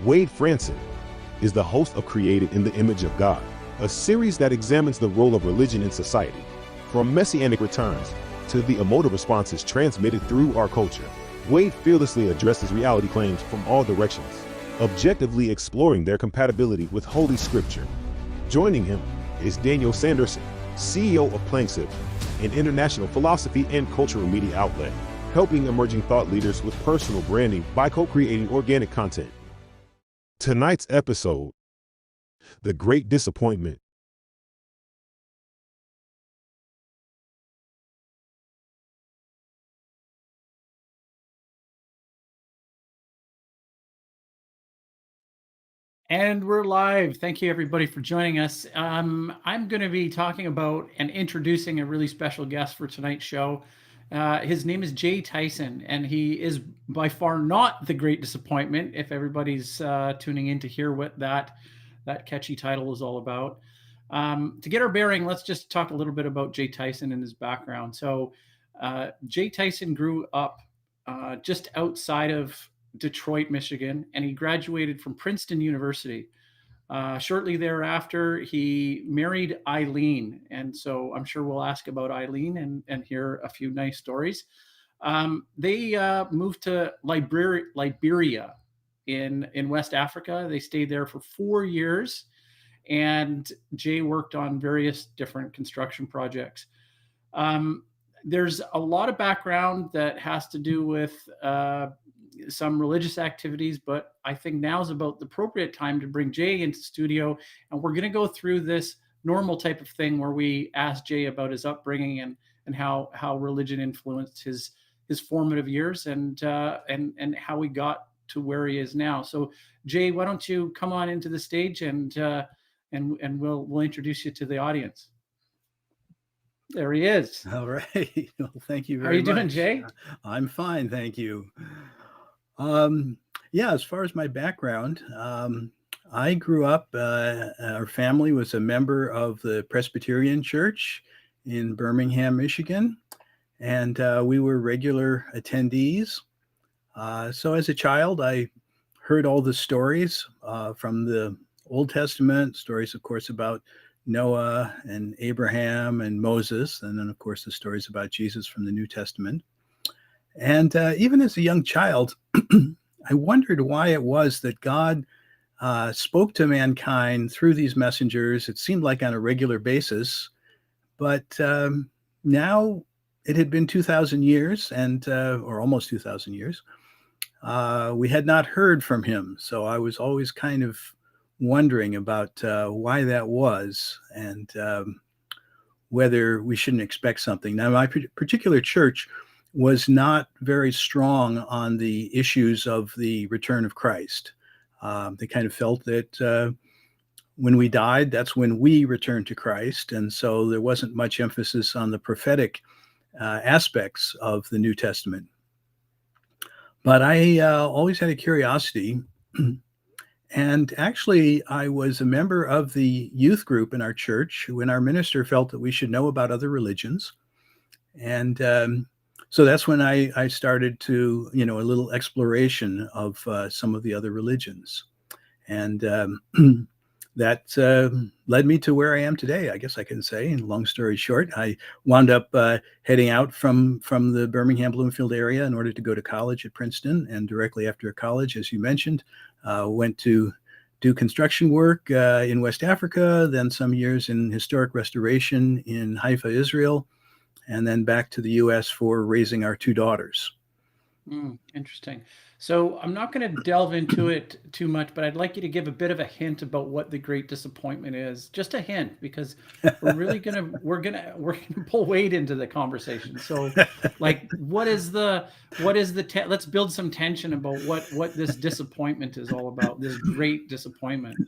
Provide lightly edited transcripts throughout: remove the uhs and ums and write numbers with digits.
Wade Franson is the host of Created in the Image of God, a series that examines the role of religion in society, from messianic returns to the emotive responses transmitted through our culture. Wade fearlessly addresses reality claims from all directions, objectively exploring their compatibility with Holy Scripture. Joining him is Daniel Sanderson, CEO of Planksip, an international philosophy and cultural media outlet, helping emerging thought leaders with personal branding by co-creating organic content. Tonight's episode, The Great Disappointment. And we're live. Thank you, everybody, for joining us. I'm going to be talking about and introducing a really special guest for tonight's show. His name is Jay Tyson, and he is by far not the Great Disappointment, if everybody's tuning in to hear what that catchy title is all about. To get our bearing, let's just talk a little bit about Jay Tyson and his background. So Jay Tyson grew up just outside of Detroit, Michigan, and he graduated from Princeton University. Shortly thereafter, he married Eileen. And so I'm sure we'll ask about Eileen and hear a few nice stories. They moved to Liberia in West Africa. They stayed there for 4 years, and Jay worked on various different construction projects. There's a lot of background that has to do with some religious activities, but I think now is about the appropriate time to bring Jay into the studio. And we're going to go through this normal type of thing where we ask Jay about his upbringing and how religion influenced his formative years and how he got to where he is now. So Jay, why don't you come on into the stage and we'll introduce you to the audience. There he is. All right. Well, thank you How are very you much. doing, Jay? I'm fine, thank you. Yeah, as far as my background, I grew up, our family was a member of the Presbyterian Church in Birmingham, Michigan, and we were regular attendees. So as a child, I heard all the stories from the Old Testament, stories, of course, about Noah and Abraham and Moses, and then, of course, the stories about Jesus from the New Testament. And even as a young child, I wondered why it was that God spoke to mankind through these messengers. It seemed like on a regular basis, but now it had been 2,000 years, or almost 2,000 years. We had not heard from him, so I was always kind of wondering about why that was and whether we shouldn't expect something. Now, my particular church was not very strong on the issues of the return of Christ. They kind of felt that when we died, that's when we returned to Christ. And so there wasn't much emphasis on the prophetic aspects of the New Testament. But I always had a curiosity. And actually, I was a member of the youth group in our church when our minister felt that we should know about other religions. And so that's when I started to, a little exploration of some of the other religions. And that led me to where I am today, I guess I can say. And long story short, I wound up heading out from the Birmingham, Bloomfield area in order to go to college at Princeton. And directly after college, as you mentioned, went to do construction work in West Africa, then some years in historic restoration in Haifa, Israel, and then back to the U.S. for raising our 2 daughters. Interesting. So I'm not going to delve into it too much, but I'd like you to give a bit of a hint about what the Great Disappointment is. Just a hint, because we're gonna pull Wade into the conversation. So, like, let's build some tension about what this disappointment is all about. This Great Disappointment.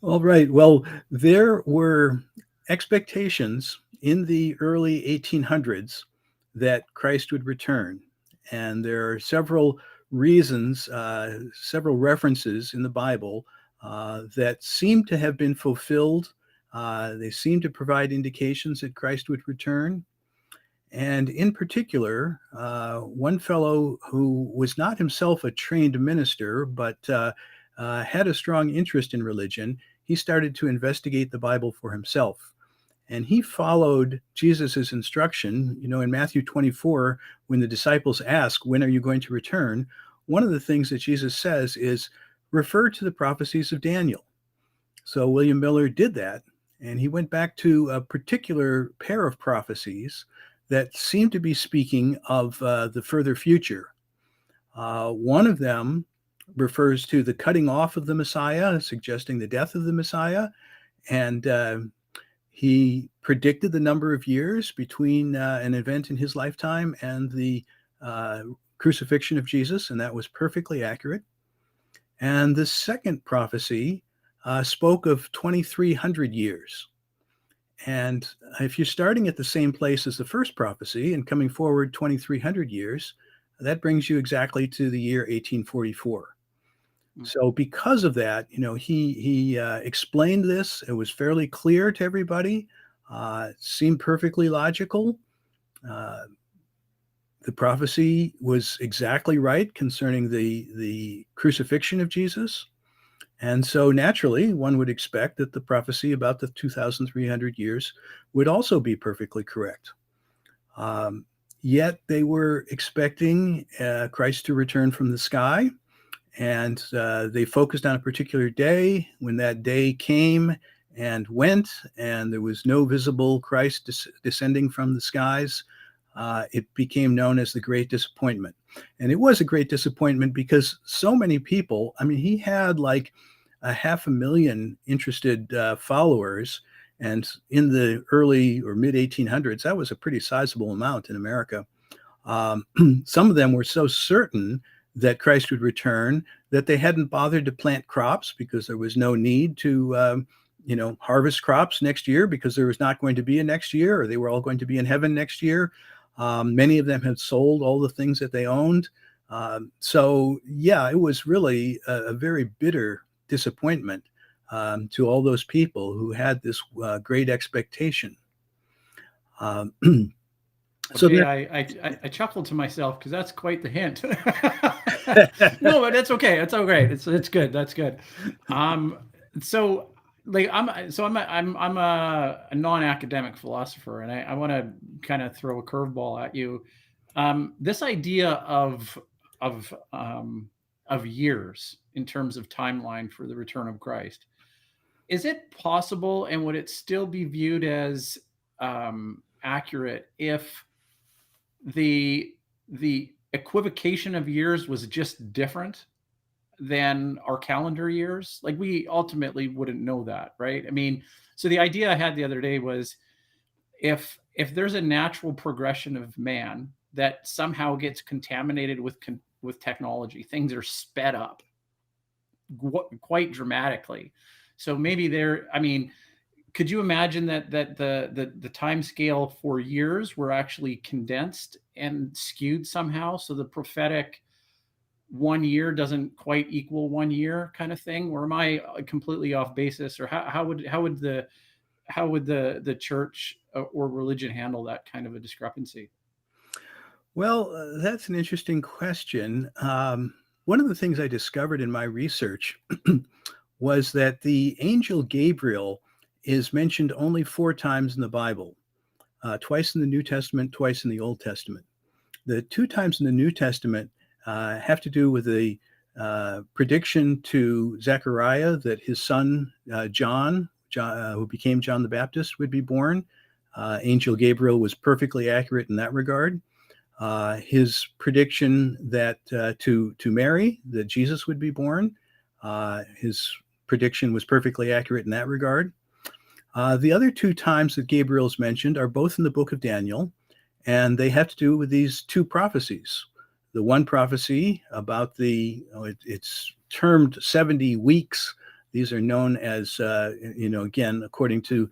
All right. Well, there were expectations in the early 1800s that Christ would return. And there are several reasons, several references in the Bible that seem to have been fulfilled. They seem to provide indications that Christ would return. And in particular, one fellow who was not himself a trained minister, but had a strong interest in religion, he started to investigate the Bible for himself. And he followed Jesus's instruction. In Matthew 24, when the disciples ask, "When are you going to return?" one of the things that Jesus says is, refer to the prophecies of Daniel. So William Miller did that, and he went back to a particular pair of prophecies that seemed to be speaking of the further future. One of them refers to the cutting off of the Messiah, suggesting the death of the Messiah, and he predicted the number of years between an event in his lifetime and the crucifixion of Jesus, and that was perfectly accurate. And the second prophecy spoke of 2,300 years. And if you're starting at the same place as the first prophecy and coming forward 2,300 years, that brings you exactly to the year 1844. So because of that, he explained this. It was fairly clear to everybody. Seemed perfectly logical. The prophecy was exactly right concerning the crucifixion of Jesus. And so naturally, one would expect that the prophecy about the 2,300 years would also be perfectly correct. Yet they were expecting Christ to return from the sky, and they focused on a particular day. When that day came and went, and there was no visible Christ descending from the skies, it became known as the Great Disappointment. And it was a great disappointment because so many people, he had like 500,000 interested followers. And in the early or mid 1800s, that was a pretty sizable amount in America. Some of them were so certain that Christ would return that they hadn't bothered to plant crops because there was no need to, harvest crops next year because there was not going to be a next year, or they were all going to be in heaven next year. Many of them had sold all the things that they owned. So it was really a very bitter disappointment to all those people who had this great expectation. I chuckled to myself because that's quite the hint. No, but that's okay. It's all right. It's good. That's good. So like I'm a non-academic philosopher, and I want to kind of throw a curveball at you. This idea of years in terms of timeline for the return of Christ, is it possible, and would it still be viewed as accurate if the equivocation of years was just different than our calendar years? Like, we ultimately wouldn't know that, right? So the idea I had the other day was, if there's a natural progression of man that somehow gets contaminated with technology, things are sped up quite dramatically. So maybe could you imagine that the time scale for years were actually condensed and skewed somehow, so the prophetic 1 year doesn't quite equal 1 year kind of thing? Or am I completely off basis? Or how would the church or religion handle that kind of a discrepancy? Well, that's an interesting question. One of the things I discovered in my research was that the angel Gabriel is mentioned only 4 times in the Bible, twice in the New Testament, twice in the Old Testament. The 2 times in the New Testament have to do with the prediction to Zechariah that his son John, who became John the Baptist, would be born. Angel Gabriel was perfectly accurate in that regard. His prediction that to Mary that Jesus would be born, his prediction was perfectly accurate in that regard. The other 2 times that Gabriel is mentioned are both in the book of Daniel, and they have to do with these 2 prophecies. The one prophecy about it's termed 70 weeks. These are known as, again, according to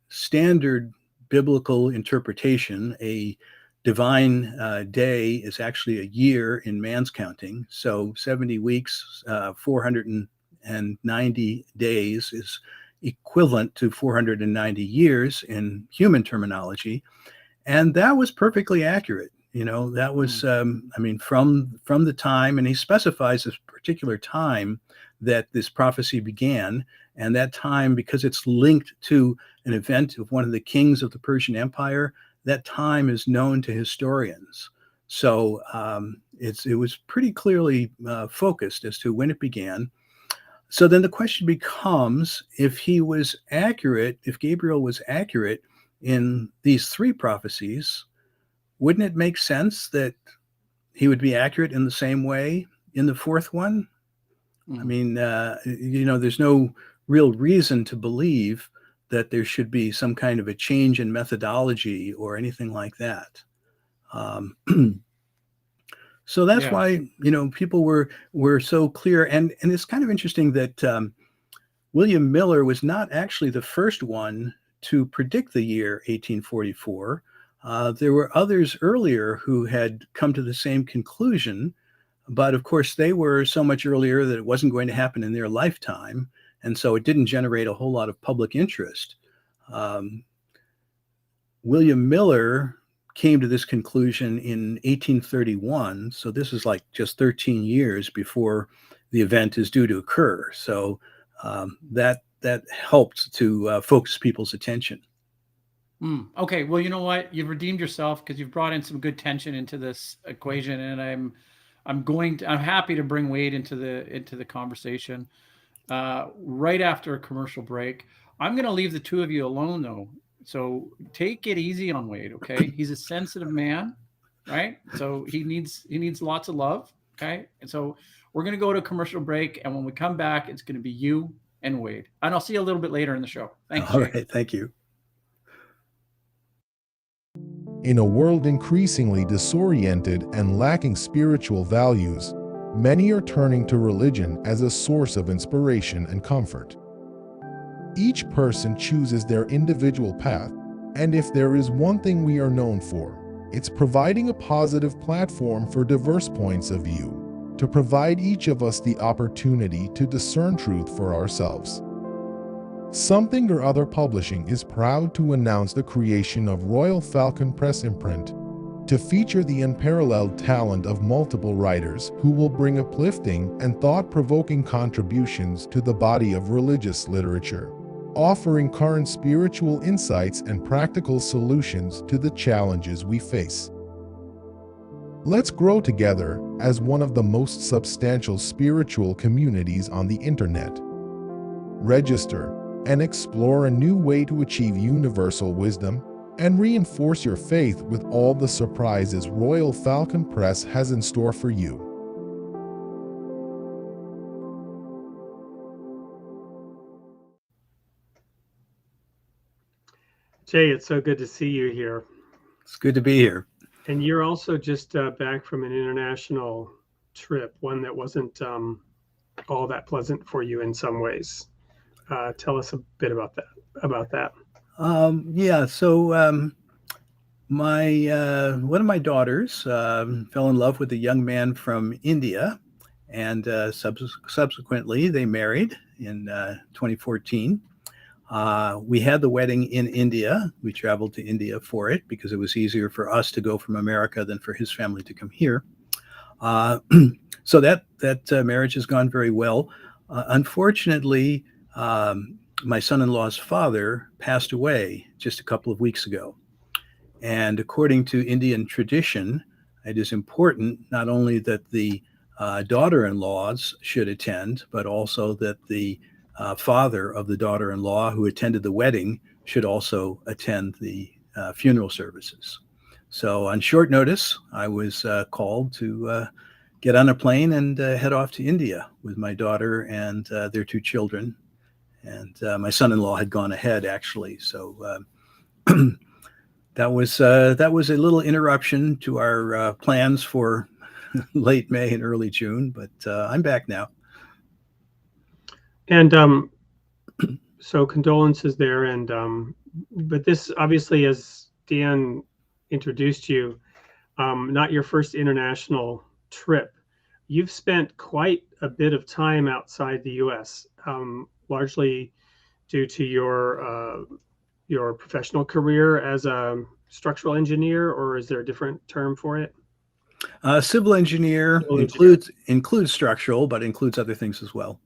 standard biblical interpretation, a divine day is actually a year in man's counting. So 70 weeks, 490 days is equivalent to 490 years in human terminology. And that was perfectly accurate. That was, I mean, from the time, and he specifies this particular time that this prophecy began. And that time, because it's linked to an event of one of the kings of the Persian Empire, that time is known to historians. So it was pretty clearly focused as to when it began. So then the question becomes, if Gabriel was accurate in these three prophecies, wouldn't it make sense that he would be accurate in the same way in the fourth one? I mean, there's no real reason to believe that there should be some kind of a change in methodology or anything like that. So that's why, people were so clear. And it's kind of interesting that William Miller was not actually the first one to predict the year 1844. There were others earlier who had come to the same conclusion, but of course they were so much earlier that it wasn't going to happen in their lifetime, and so it didn't generate a whole lot of public interest. William Miller came to this conclusion in 1831, so this is like just 13 years before the event is due to occur. So that helped to focus people's attention. Okay, well, you know what? You've redeemed yourself because you've brought in some good tension into this equation, and I'm happy to bring Wade into the conversation right after a commercial break. I'm going to leave the two of you alone, though. So take it easy on Wade, okay? He's a sensitive man, right? So he needs lots of love, okay? And so we're going to go to a commercial break, and when we come back, it's going to be you and Wade. And I'll see you a little bit later in the show. Thanks, Jay. All right, thank you. In a world increasingly disoriented and lacking spiritual values, many are turning to religion as a source of inspiration and comfort. Each person chooses their individual path, and if there is one thing we are known for, it's providing a positive platform for diverse points of view, to provide each of us the opportunity to discern truth for ourselves. Something or Other Publishing is proud to announce the creation of Royal Falcon Press imprint to feature the unparalleled talent of multiple writers who will bring uplifting and thought-provoking contributions to the body of religious literature, offering current spiritual insights and practical solutions to the challenges we face. Let's grow together as one of the most substantial spiritual communities on the internet. Register and explore a new way to achieve universal wisdom and reinforce your faith with all the surprises Royal Falcon Press has in store for you. Jay, it's so good to see you here. It's good to be here. And you're also just back from an international trip, one that wasn't all that pleasant for you in some ways. Tell us a bit about that. Yeah. So one of my daughters fell in love with a young man from India, and subsequently they married in 2014. We had the wedding in India. We traveled to India for it because it was easier for us to go from America than for his family to come here. So that marriage has gone very well. Unfortunately, my son-in-law's father passed away just a couple of weeks ago. And according to Indian tradition, it is important not only that the daughter-in-laws should attend, but also that the father of the daughter-in-law who attended the wedding should also attend the funeral services. So on short notice, I was called to get on a plane and head off to India with my daughter and their two children. And my son-in-law had gone ahead, actually. So that was a little interruption to our plans for late May and early June, but I'm back now. And so condolences there. And but this obviously, as Dan introduced you, not your first international trip. You've spent quite a bit of time outside the U.S., largely due to your professional career as a structural engineer, or is there a different term for it? Civil engineer Civil engineer. includes structural, but includes other things as well.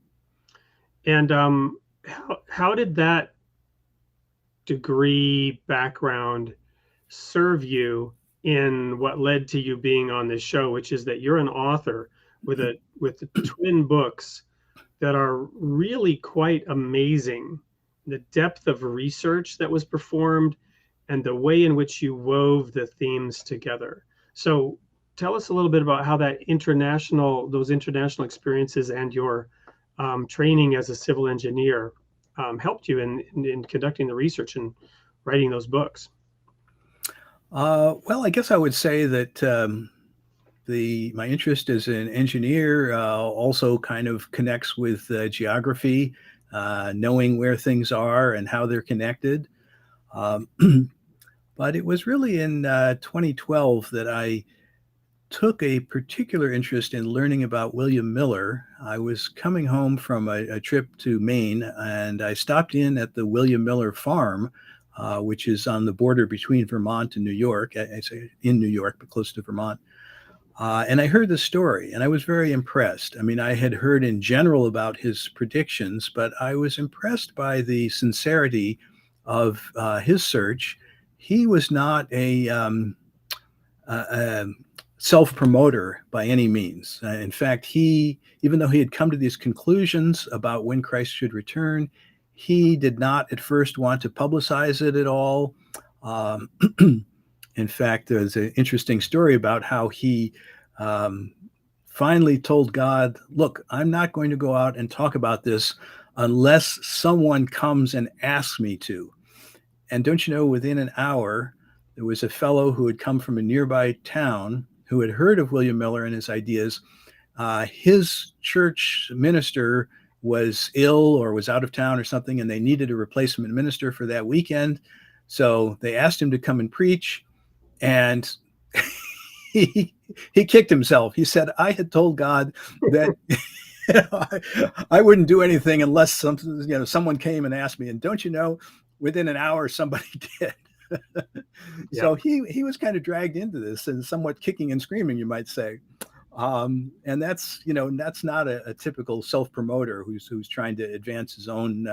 And how did that degree background serve you in what led to you being on this show, which is that you're an author with twin books that are really quite amazing. The depth of research that was performed and the way in which you wove the themes together. So tell us a little bit about how those international experiences and your training as a civil engineer helped you in conducting the research and writing those books. Well, I guess I would say that my interest as an engineer also kind of connects with geography, knowing where things are and how they're connected. But it was really in 2012 that I took a particular interest in learning about William Miller. I was coming home from a trip to Maine, and I stopped in at the William Miller farm, which is on the border between Vermont and New York. I say in New York, but close to Vermont. And I heard the story, and I was very impressed. I mean, I had heard in general about his predictions, but I was impressed by the sincerity of his search. He was not a self-promoter by any means. In fact, even though he had come to these conclusions about when Christ should return, he did not at first want to publicize it at all. In fact, there's an interesting story about how he finally told God, look, I'm not going to go out and talk about this unless someone comes and asks me to. And don't you know, within an hour, there was a fellow who had come from a nearby town who had heard of William Miller and his ideas. His church minister was ill or was out of town or something, and they needed a replacement minister for that weekend. So they asked him to come and preach, and he kicked himself. He said, I had told God that I wouldn't do anything unless someone came and asked me. And don't you know, within an hour, somebody did. Yeah. So he was kind of dragged into this and somewhat kicking and screaming, you might say. And that's not a typical self-promoter who's trying to advance his own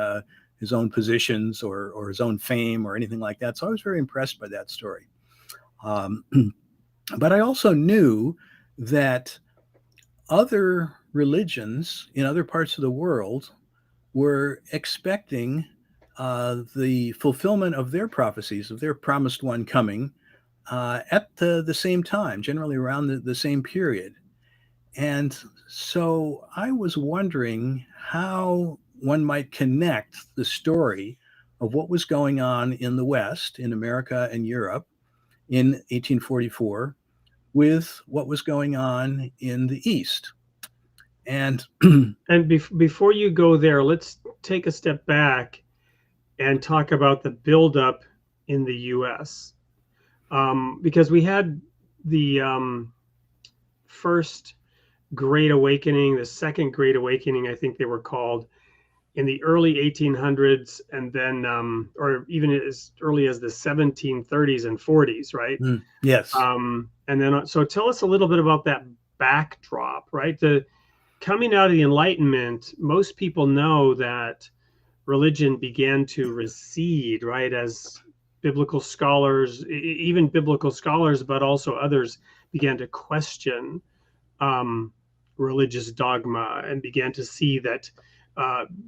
positions or his own fame or anything like that. So I was very impressed by that story. But I also knew that other religions in other parts of the world were expecting the fulfillment of their prophecies, of their promised one coming at the same time, generally around the same period. And so I was wondering how one might connect the story of what was going on in the West, in America and Europe in 1844, with what was going on in the East. And before you go there, let's take a step back and talk about the buildup in the U.S. Because we had the first Great Awakening, the Second Great Awakening, I think they were called, in the early 1800s, and then, or even as early as the 1730s and 40s, right? Yes. And then, so tell us a little bit about that backdrop, right? The coming out of the Enlightenment, most people know that religion began to recede, right? As biblical scholars, even biblical scholars, but also others began to question religious dogma and began to see that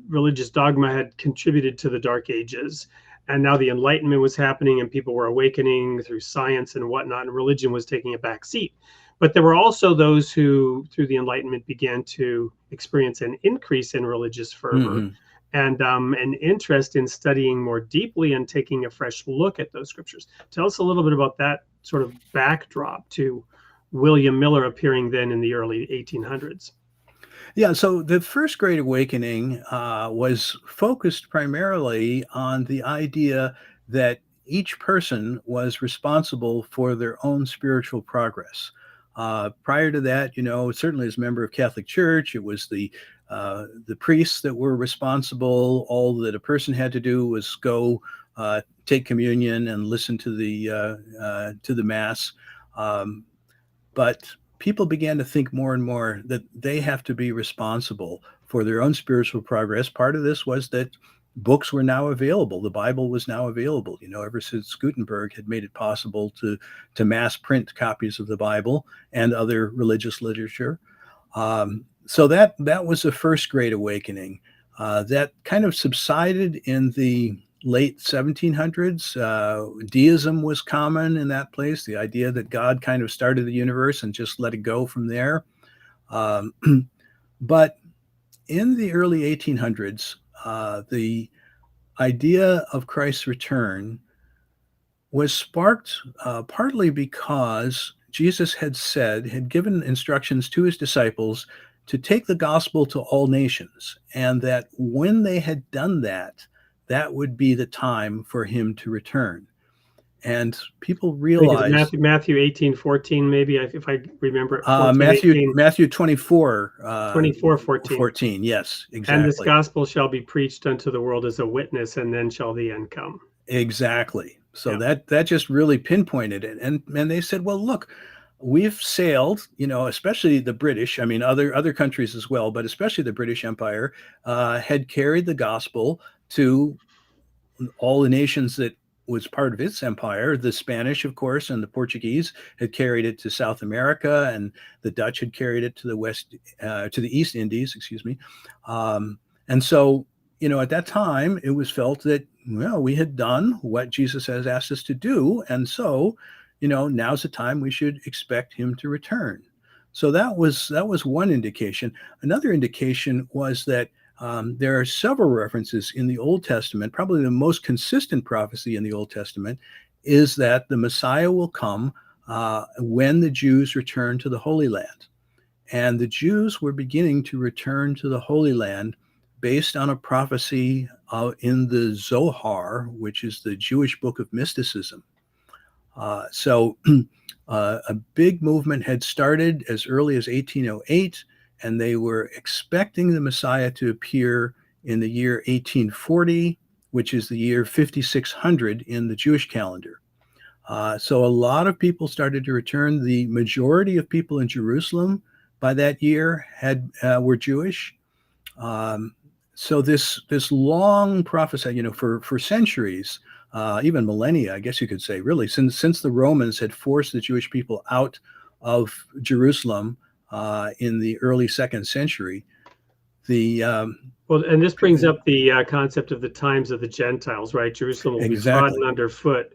religious dogma had contributed to the Dark Ages. And now the Enlightenment was happening and people were awakening through science and whatnot, and religion was taking a back seat. But there were also those who, through the Enlightenment, began to experience an increase in religious fervor and an interest in studying more deeply and taking a fresh look at those scriptures. Tell us a little bit about that sort of backdrop to William Miller appearing then in the early 1800s. Yeah, so the First Great Awakening was focused primarily on the idea that each person was responsible for their own spiritual progress. Prior to that, certainly as a member of Catholic Church, it was the priests that were responsible. All that a person had to do was go take communion and listen to the mass. But people began to think more and more that they have to be responsible for their own spiritual progress. Part of this was that books were now available. The Bible was now available, ever since Gutenberg had made it possible to mass print copies of the Bible and other religious literature. So that was the first Great Awakening. That kind of subsided in the late 1700s. Deism was common in that place, the idea that God kind of started the universe and just let it go from there. But in the early 1800s, the idea of Christ's return was sparked partly because Jesus had given instructions to his disciples to take the gospel to all nations, and that when they had done that, that would be the time for him to return. And people realized Matthew 18:14, maybe, if I remember it. Matthew 24, 24:14. 14, yes, exactly. And this gospel shall be preached unto the world as a witness, and then shall the end come. Exactly. So that just really pinpointed it. And they said, well, look, we've sailed, especially the British, other countries as well, but especially the British Empire had carried the gospel to all the nations that was part of its empire. The Spanish, of course, and the Portuguese had carried it to South America, and the Dutch had carried it to the East Indies, excuse me. And so, at that time, it was felt that, well, we had done what Jesus has asked us to do. And so, now's the time we should expect him to return. So that was one indication. Another indication was that there are several references in the Old Testament. Probably the most consistent prophecy in the Old Testament is that the Messiah will come when the Jews return to the Holy Land. And the Jews were beginning to return to the Holy Land based on a prophecy in the Zohar, which is the Jewish book of mysticism. So a big movement had started as early as 1808, and they were expecting the Messiah to appear in the year 1840, which is the year 5600 in the Jewish calendar. So a lot of people started to return. The majority of people in Jerusalem by that year were Jewish. So this long prophecy, for centuries, even millennia, I guess you could say, really, since the Romans had forced the Jewish people out of Jerusalem in the early 2nd century. Well, and this brings up the concept of the times of the Gentiles, right? Jerusalem will be trodden underfoot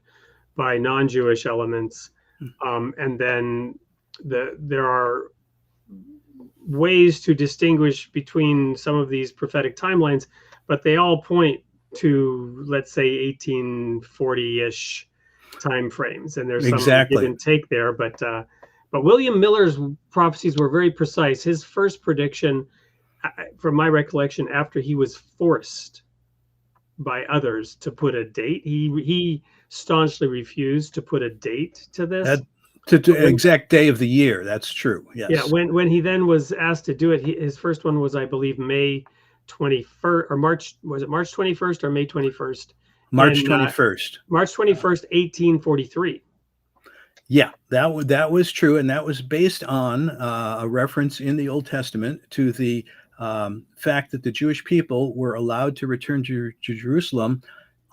by non-Jewish elements, and then there are ways to distinguish between some of these prophetic timelines, but they all point to, let's say, 1840-ish time frames, and there's some give and take there. But William Miller's prophecies were very precise. His first prediction, from my recollection, after he was forced by others to put a date, he staunchly refused to put a date to this. To exact day of the year. That's true. Yes. Yeah. When he then was asked to do it, his first one was, I believe, May 21st or March. Was it March 21st or May 21st? March 21st. March 21st, 1843. Yeah, that was true, and that was based on a reference in the Old Testament to the fact that the Jewish people were allowed to return to Jerusalem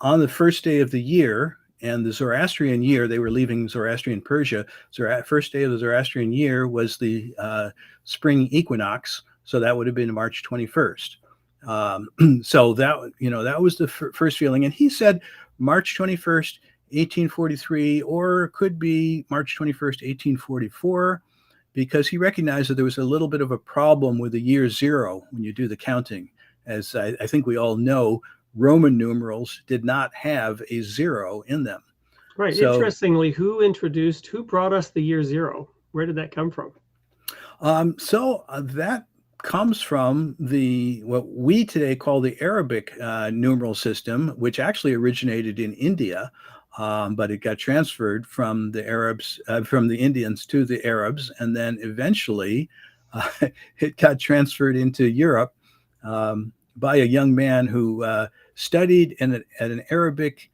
on the first day of the year. And the Zoroastrian year, they were leaving Zoroastrian Persia. So first day of the Zoroastrian year was the spring equinox. So that would have been March 21st. So that was the first feeling. And he said March 21st, 1843, or it could be March 21st, 1844, because he recognized that there was a little bit of a problem with the year zero when you do the counting. As I think we all know, Roman numerals did not have a zero in them. Right. So, interestingly, who brought us the year zero? Where did that come from? That comes from what we today call the Arabic numeral system, which actually originated in India, but it got transferred from the Arabs, from the Indians to the Arabs, and then eventually it got transferred into Europe by a young man who studied at an Arabic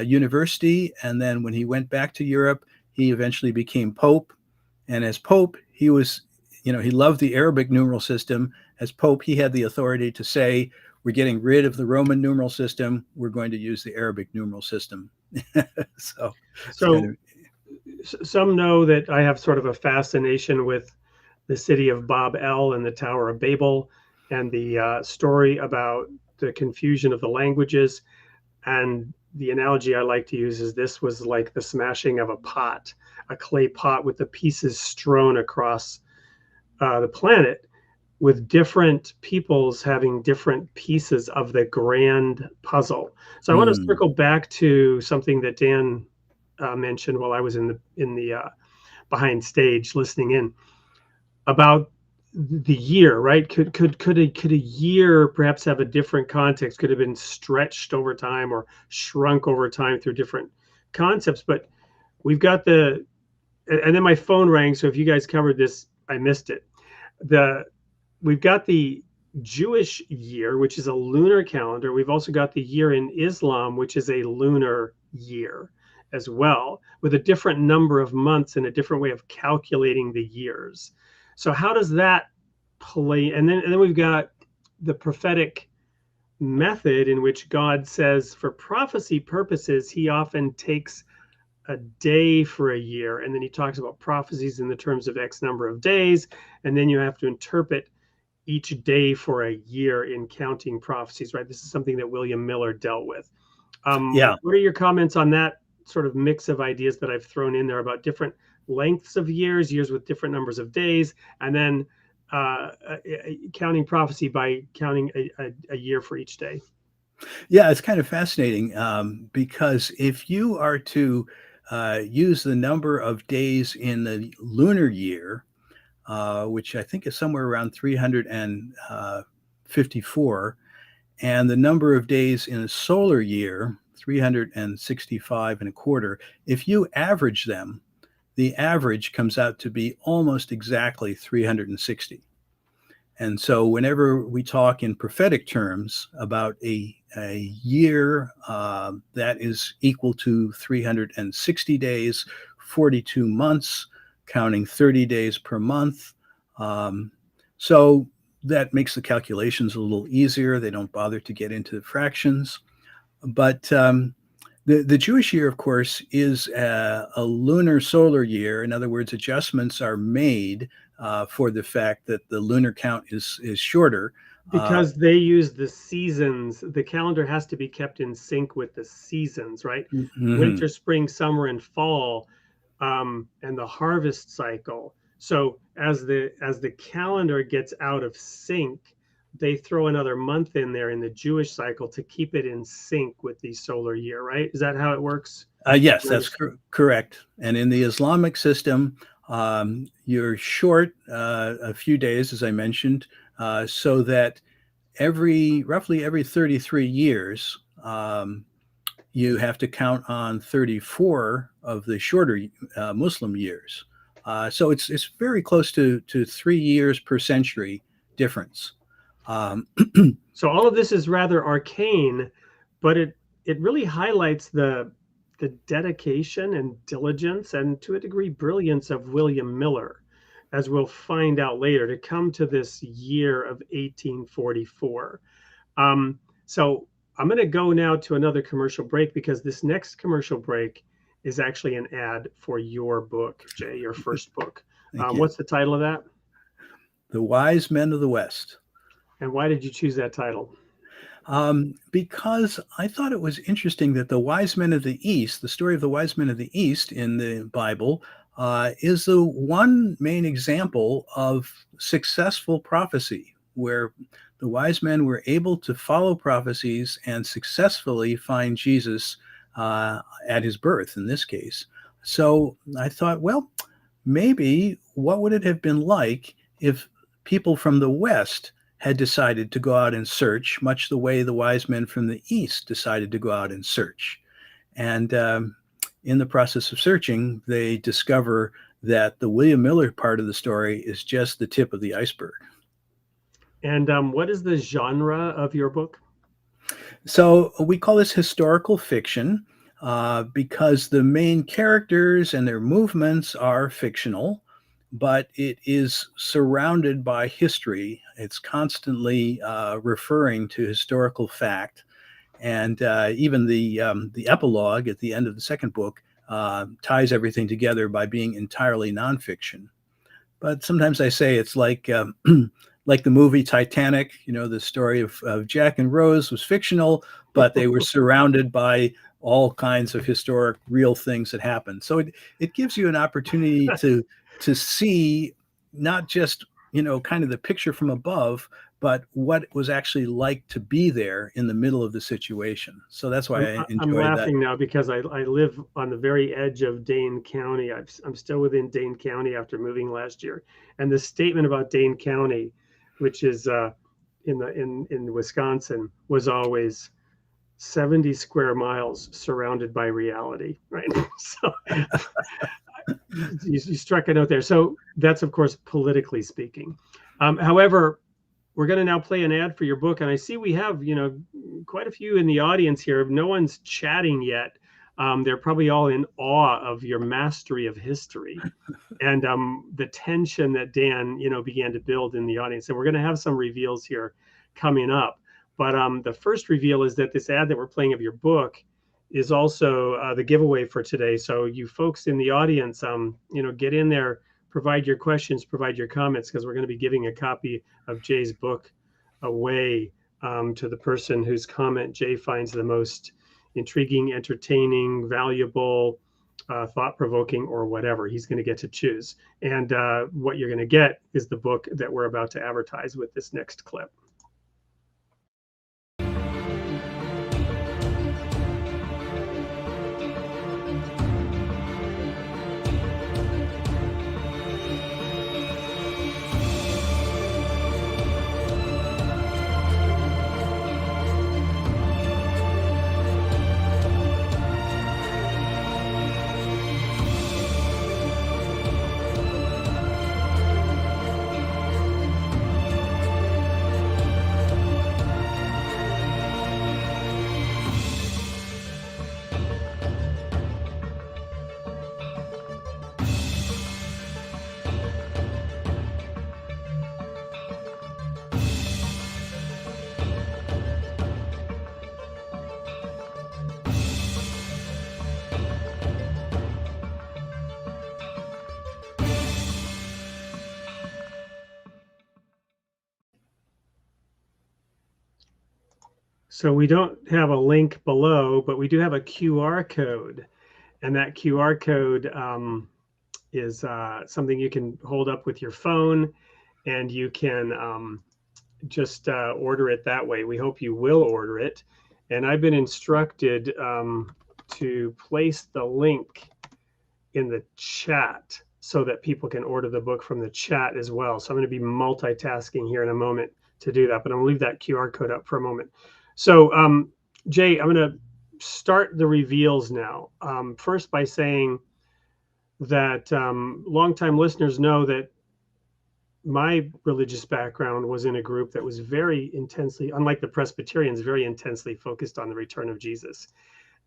university, and then when he went back to Europe, he eventually became Pope. And as Pope, he was, he loved the Arabic numeral system. As Pope, he had the authority to say, we're getting rid of the Roman numeral system. We're going to use the Arabic numeral system. So some know that I have sort of a fascination with the city of Bab El and the Tower of Babel, and the story about the confusion of the languages. And the analogy I like to use is this was like the smashing of a clay pot with the pieces strewn across the planet, with different peoples having different pieces of the grand puzzle. So I want to circle back to something that Dan mentioned while I was in the behind stage listening in, about the year, right? Could a year perhaps have a different context? Could have been stretched over time or shrunk over time through different concepts. But we've got and then my phone rang. So if you guys covered this, I missed it. We've got the Jewish year, which is a lunar calendar. We've also got the year in Islam, which is a lunar year as well, with a different number of months and a different way of calculating the years. So how does that play? And then we've got the prophetic method, in which God says for prophecy purposes, he often takes a day for a year. And then he talks about prophecies in the terms of X number of days. And then you have to interpret each day for a year in counting prophecies, right? This is something that William Miller dealt with. What are your comments on that sort of mix of ideas that I've thrown in there about different lengths of years with different numbers of days, and then counting prophecy by counting a year for each day? Yeah, it's kind of fascinating because if you are to use the number of days in the lunar year, which I think is somewhere around 354, and the number of days in a solar year, 365 and a quarter, if you average them, the average comes out to be almost exactly 360. And so whenever we talk in prophetic terms about a year that is equal to 360 days, 42 months, counting 30 days per month. So that makes the calculations a little easier. They don't bother to get into the fractions. But the Jewish year, of course, is a lunar solar year. In other words, adjustments are made for the fact that the lunar count is shorter. Because they use the seasons. The calendar has to be kept in sync with the seasons, right? Mm-hmm. Winter, spring, summer, and fall, and the harvest cycle. So as the calendar gets out of sync, they throw another month in there in the Jewish cycle to keep it in sync with the solar year, right? Is that how it works? Yes, that's correct. And in the Islamic system, you're short a few days, as I mentioned, so that roughly every 33 years, you have to count on 34 of the shorter Muslim years. So it's very close to 3 years per century difference. So all of this is rather arcane, but it really highlights the dedication and diligence, and to a degree brilliance, of William Miller, as we'll find out later, to come to this year of 1844. So I'm going to go now to another commercial break, because this next commercial break is actually an ad for your book, Jay, your first book. What's the title of that? The Wise Men of the West. And why did you choose that title? Because I thought it was interesting that the wise men of the East, the story of the wise men of the East in the Bible, is the one main example of successful prophecy, where the wise men were able to follow prophecies and successfully find Jesus at his birth, in this case. So I thought, well, maybe what would it have been like if people from the West had decided to go out and search, much the way the wise men from the East decided to go out and search. And in the process of searching, they discover that the William Miller part of the story is just the tip of the iceberg. And what is the genre of your book? So we call this historical fiction. because the main characters and their movements are fictional, but it is surrounded by history. It's constantly referring to historical fact. And even the epilogue at the end of the second book ties everything together by being entirely nonfiction. But sometimes I say it's like like the movie Titanic. You know, the story of Jack and Rose was fictional, but they were surrounded by all kinds of historic, real things that happened. So it gives you an opportunity to see not just, you know, kind of the picture from above, but what it was actually like to be there in the middle of the situation. So that's why I I'm enjoy that. laughing now because I live on the very edge of Dane County. I'm still within Dane County after moving last year. And the statement about Dane County, which is in Wisconsin, was always 70 square miles surrounded by reality, right? So you struck a note there. So that's, of course, politically speaking. However, we're going to now play an ad for your book. And I see we have, you know, quite a few in the audience here. No one's chatting yet. They're probably all in awe of your mastery of history and the tension that Dan, you know, began to build in the audience. And we're going to have some reveals here coming up. But the first reveal is that this ad that we're playing of your book is also the giveaway for today. So you folks in the audience, you know, get in there, provide your questions, provide your comments, because we're going to be giving a copy of Jay's book away to the person whose comment Jay finds the most intriguing, entertaining, valuable, thought-provoking, or whatever. He's going to get to choose. And what you're going to get is the book that we're about to advertise with this next clip. So we don't have a link below, but we do have a QR code. And that QR code is something you can hold up with your phone, and you can just order it that way. We hope you will order it. And I've been instructed to place the link in the chat so that people can order the book from the chat as well. So I'm going to be multitasking here in a moment to do that, but I'm going to leave that QR code up for a moment. So Jay, I'm going to start the reveals now. First by saying that longtime listeners know that my religious background was in a group that was very intensely, unlike the Presbyterians, very intensely focused on the return of Jesus.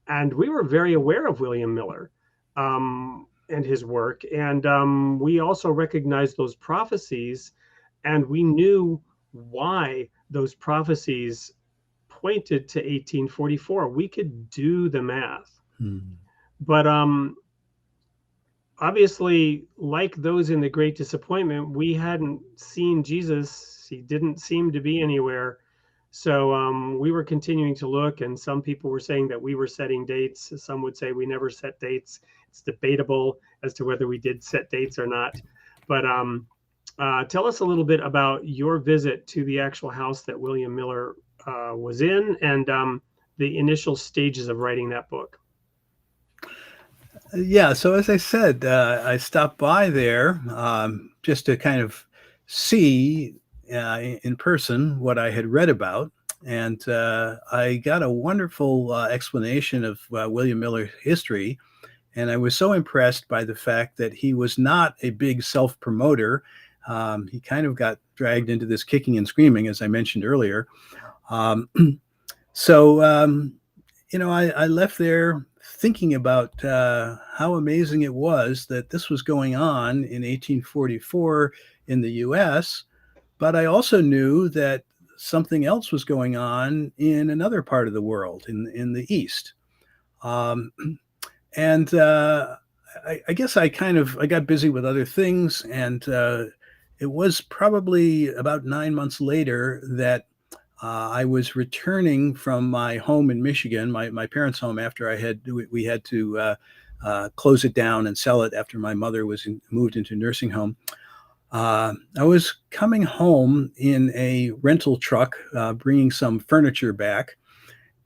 And we were very aware of William Miller and his work. And we also recognized those prophecies, and we knew why those prophecies pointed to 1844. We could do the math. But obviously, like those in the Great Disappointment, we hadn't seen Jesus. He didn't seem to be anywhere. So we were continuing to look, and some people were saying that we were setting dates. Some would say we never set dates. It's debatable as to whether we did set dates or not. But tell us a little bit about your visit to the actual house that William Miller was in, and the initial stages of writing that book. Yeah, so as I said, I stopped by there just to kind of see in person what I had read about. And I got a wonderful explanation of William Miller's history. And I was so impressed by the fact that he was not a big self-promoter. He kind of got dragged into this kicking and screaming, as I mentioned earlier. So, you know, I left there thinking about how amazing it was that this was going on in 1844 in the US, but I also knew that something else was going on in another part of the world, in the East. Um, and I guess I got busy with other things, and it was probably about 9 months later that I was returning from my home in Michigan, my parents' home, after we had to close it down and sell it after my mother moved into a nursing home. I was coming home in a rental truck, bringing some furniture back,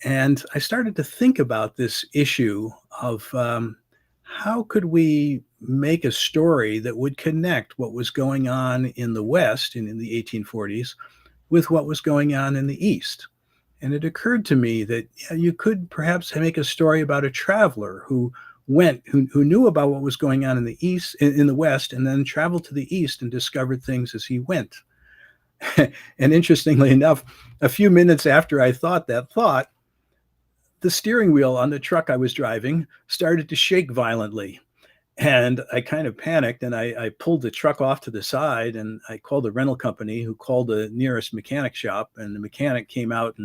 and I started to think about this issue of how could we make a story that would connect what was going on in the West in the 1840s with what was going on in the East. And it occurred to me that you could perhaps make a story about a traveler who knew about what was going on in the East, in the West, and then traveled to the East and discovered things as he went. And interestingly enough, a few minutes after I thought that thought, the steering wheel on the truck I was driving started to shake violently. And I kind of panicked, and I pulled the truck off to the side, and I called the rental company, who called the nearest mechanic shop, and the mechanic came out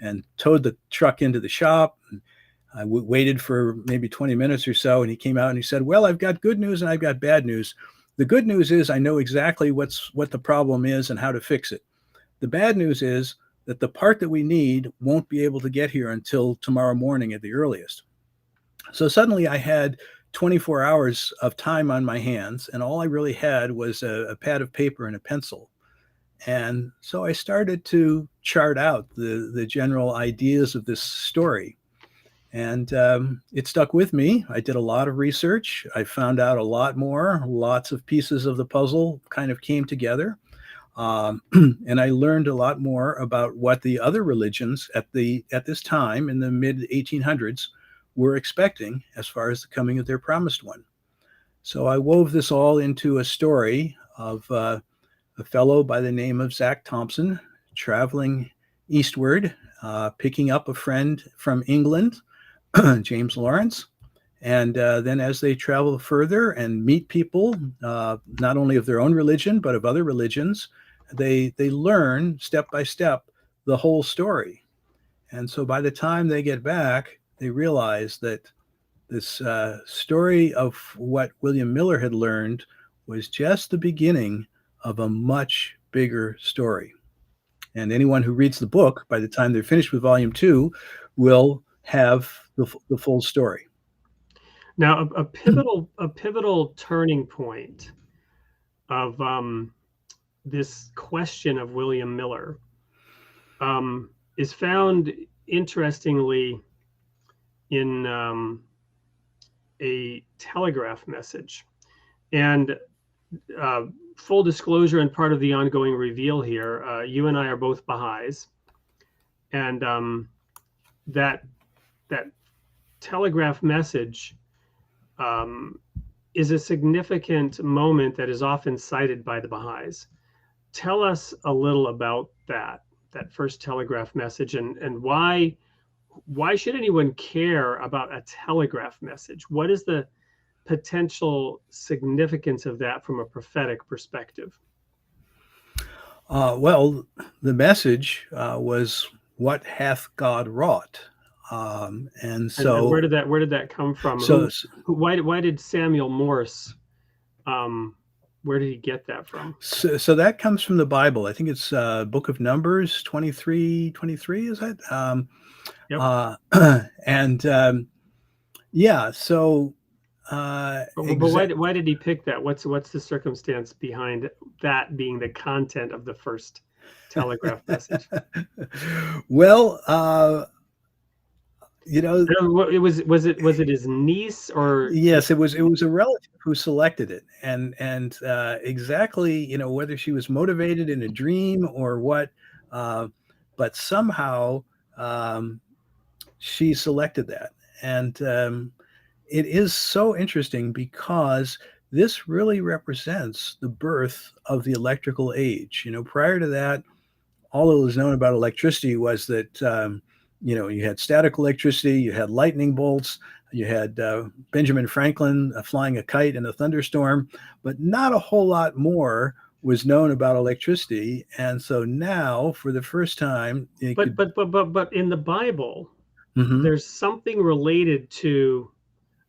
and towed the truck into the shop. And I waited for maybe 20 minutes or so, and he came out and he said, "Well, I've got good news and I've got bad news. The good news is I know exactly what the problem is and how to fix it. The bad news is that the part that we need won't be able to get here until tomorrow morning at the earliest." So suddenly I had 24 hours of time on my hands, and all I really had was a pad of paper and a pencil. And so I started to chart out the general ideas of this story. And it stuck with me. I did a lot of research. I found out a lot more. Lots of pieces of the puzzle kind of came together. And I learned a lot more about what the other religions at this time in the mid 1800s were expecting as far as the coming of their promised one. So I wove this all into a story of a fellow by the name of Zach Thompson traveling eastward, picking up a friend from England, James Lawrence. And then as they travel further and meet people, not only of their own religion, but of other religions, they learn step by step the whole story. And so by the time they get back, they realize that this story of what William Miller had learned was just the beginning of a much bigger story. And anyone who reads the book, by the time they're finished with volume 2, will have the full story. Now, a pivotal turning point of this question of William Miller is found, interestingly, in a telegraph message. And full disclosure, and part of the ongoing reveal here, you and I are both Baha'is, and that telegraph message is a significant moment that is often cited by the Baha'is. Tell us a little about that first telegraph message, and why should anyone care about a telegraph message? What is the potential significance of that from a prophetic perspective? Well, the message was, "What hath God wrought?" And where did that come from? So why did Samuel Morse? Where did he get that from? So that comes from the Bible. I think it's Book of Numbers 23, is that? Yep. And yeah, so but why did he pick that? What's the circumstance behind that being the content of the first telegraph message? Well, was it his niece, or? Yes, it was a relative who selected it, and exactly, whether she was motivated in a dream or what, but somehow she selected that. And it is so interesting because this really represents the birth of the electrical age. Prior to that, all that was known about electricity was that you had static electricity, you had lightning bolts, you had Benjamin Franklin flying a kite in a thunderstorm, but not a whole lot more was known about electricity. And so now, for the first time, but in the Bible, Mhm. there's something related to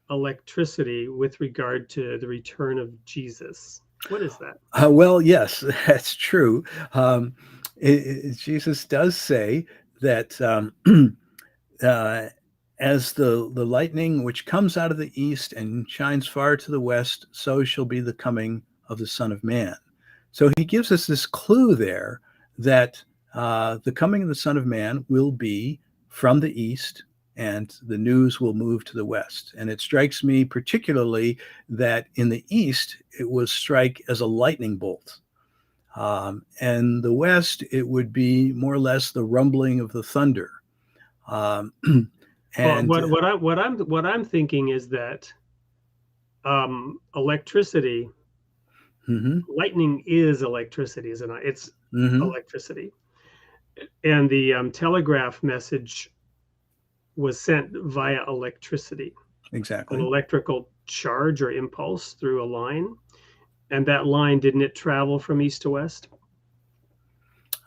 electricity with regard to the return of Jesus. What is that? Well, yes, that's true. Um, Jesus does say that uh, as the lightning which comes out of the east and shines far to the west, so shall be the coming of the Son of Man. So he gives us this clue there that the coming of the Son of Man will be from the east, and the news will move to the west. And it strikes me particularly that in the east, it will strike as a lightning bolt. And the west, it would be more or less the rumbling of the thunder. Um, Well, and what I'm thinking is that electricity, mhm, lightning is electricity, isn't it? It's mhm, electricity, and the telegraph message was sent via electricity, an exactly. electrical charge or impulse through a line, and that line, didn't it travel from east to west?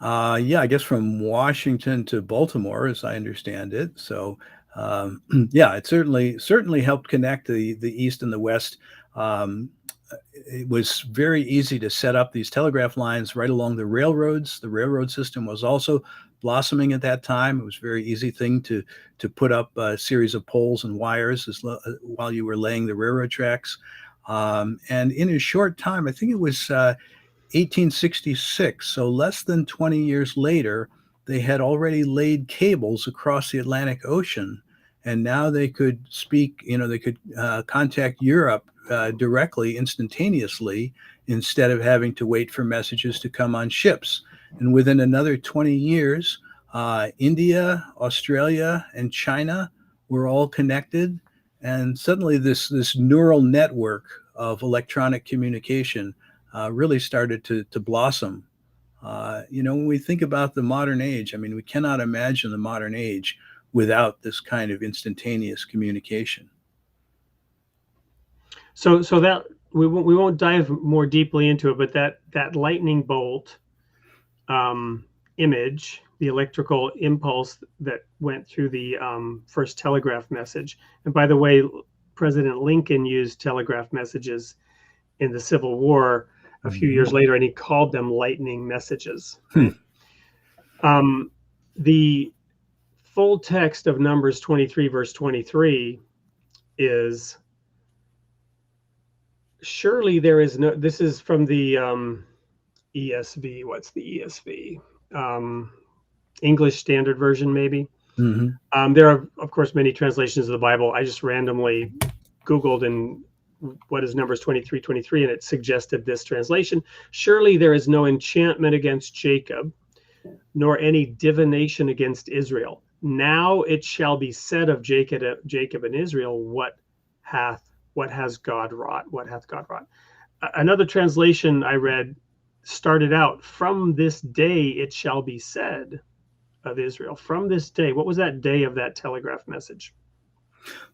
Yeah, I guess from Washington to Baltimore, as I understand it. So, yeah, it certainly helped connect the East and the West. Um, it was very easy to set up these telegraph lines right along the railroads. The railroad system was also blossoming at that time. It was a very easy thing to put up a series of poles and wires while you were laying the railroad tracks. And in a short time, I think it was 1866, so less than 20 years later, they had already laid cables across the Atlantic Ocean, and now they could speak, they could contact Europe directly, instantaneously, instead of having to wait for messages to come on ships. And within another 20 years, India, Australia, and China were all connected. And suddenly, this neural network of electronic communication really started to blossom. When we think about the modern age, I mean, we cannot imagine the modern age without this kind of instantaneous communication. So that we won't dive more deeply into it, but that lightning bolt image, the electrical impulse that went through the first telegraph message. And by the way, President Lincoln used telegraph messages in the Civil War a few years later, and he called them lightning messages. Right? The full text of Numbers 23, verse 23 is, surely there is no, this is from the ESV. What's the ESV? English Standard Version, maybe. Mm-hmm. There are, of course, many translations of the Bible. I just randomly Googled and what is Numbers 23:23, and it suggested this translation. Surely there is no enchantment against Jacob, nor any divination against Israel. Now it shall be said of Jacob and Israel, what has God wrought? What hath God wrought? Another translation I read started out, from this day it shall be said of Israel. From this day. What was that day of that telegraph message?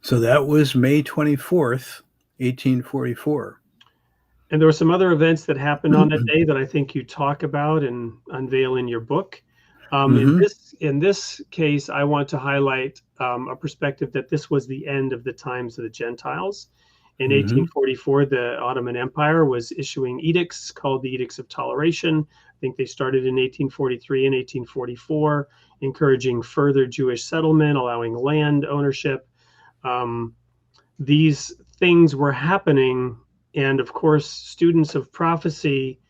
So that was May 24th, 1844. And there were some other events that happened on that day that I think you talk about and unveil in your book. In this case, I want to highlight a perspective that this was the end of the times of the Gentiles. In 1844, the Ottoman Empire was issuing edicts called the Edicts of Toleration. I think they started in 1843 and 1844, encouraging further Jewish settlement, allowing land ownership. These things were happening. And of course, students of prophecy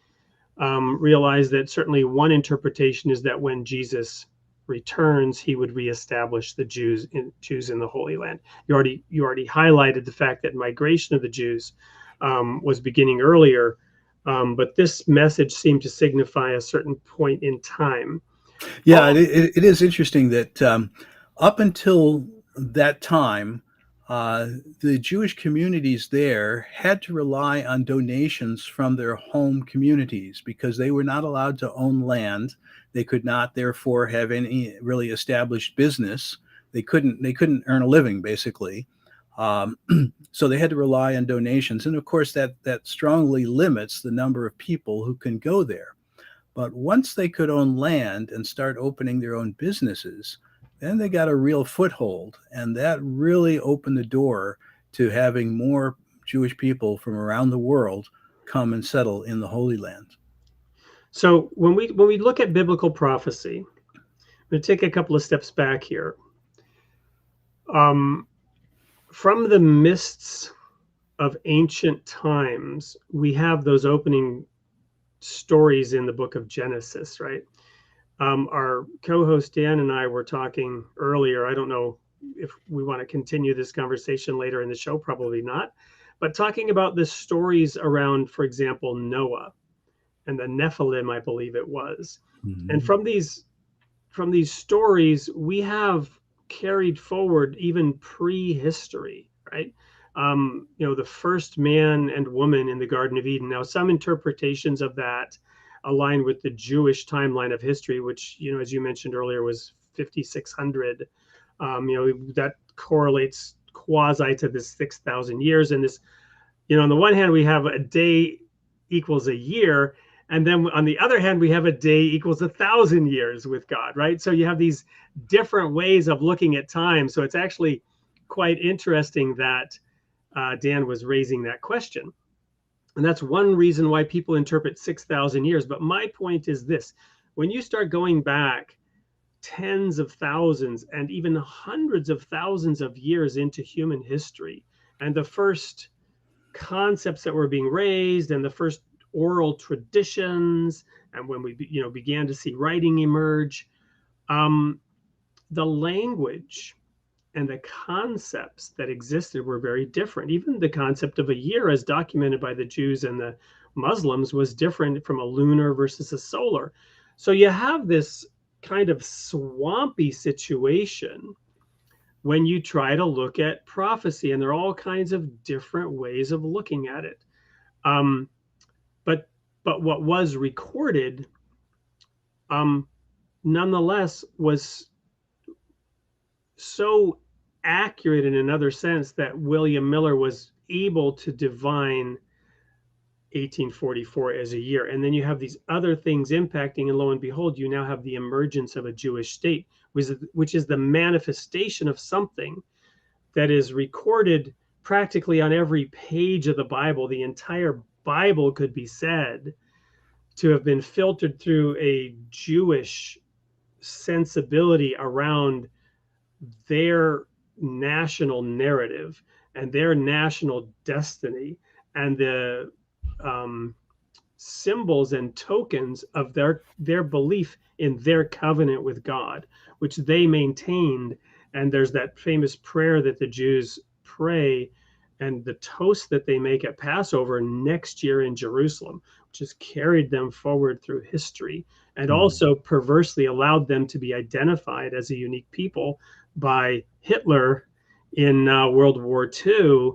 realize that certainly one interpretation is that when Jesus returns, he would reestablish the Jews in the Holy Land. You already highlighted the fact that migration of the Jews was beginning earlier, but this message seemed to signify a certain point in time. Yeah, it is interesting that up until that time, the Jewish communities there had to rely on donations from their home communities because they were not allowed to own land. They could not, therefore, have any really established business. They couldn't earn a living, basically. So they had to rely on donations. And of course, that strongly limits the number of people who can go there. But once they could own land and start opening their own businesses, then they got a real foothold. And that really opened the door to having more Jewish people from around the world come and settle in the Holy Land. So when we look at biblical prophecy, I'm going to take a couple of steps back here. From the mists of ancient times, we have those opening stories in the book of Genesis, right? Our co-host Dan and I were talking earlier. I don't know if we want to continue this conversation later in the show, probably not, but talking about the stories around, for example, Noah and the Nephilim, I believe it was. Mm-hmm. And from these stories, we have carried forward even prehistory, right? The first man and woman in the Garden of Eden. Now, some interpretations of that align with the Jewish timeline of history, which, as you mentioned earlier, was 5,600. That correlates quasi to this 6,000 years. And this, on the one hand, we have a day equals a year. And then on the other hand, we have a day equals 1,000 years with God, right? So you have these different ways of looking at time. So it's actually quite interesting that Dan was raising that question. And that's one reason why people interpret 6,000 years. But my point is this: when you start going back tens of thousands and even hundreds of thousands of years into human history, and the first concepts that were being raised and the first oral traditions, and when we began to see writing emerge, the language and the concepts that existed were very different. Even the concept of a year, as documented by the Jews and the Muslims, was different from a lunar versus a solar. So you have this kind of swampy situation when you try to look at prophecy, and there are all kinds of different ways of looking at it. But what was recorded, nonetheless, was so accurate in another sense that William Miller was able to divine 1844 as a year. And then you have these other things impacting, and lo and behold, you now have the emergence of a Jewish state, which is the manifestation of something that is recorded practically on every page of the Bible. The entire Bible could be said to have been filtered through a Jewish sensibility around their national narrative and their national destiny, and the symbols and tokens of their belief in their covenant with God, which they maintained. And there's that famous prayer that the Jews pray, and the toast that they make at Passover next year in Jerusalem, which has carried them forward through history, and also perversely allowed them to be identified as a unique people by Hitler in World War II.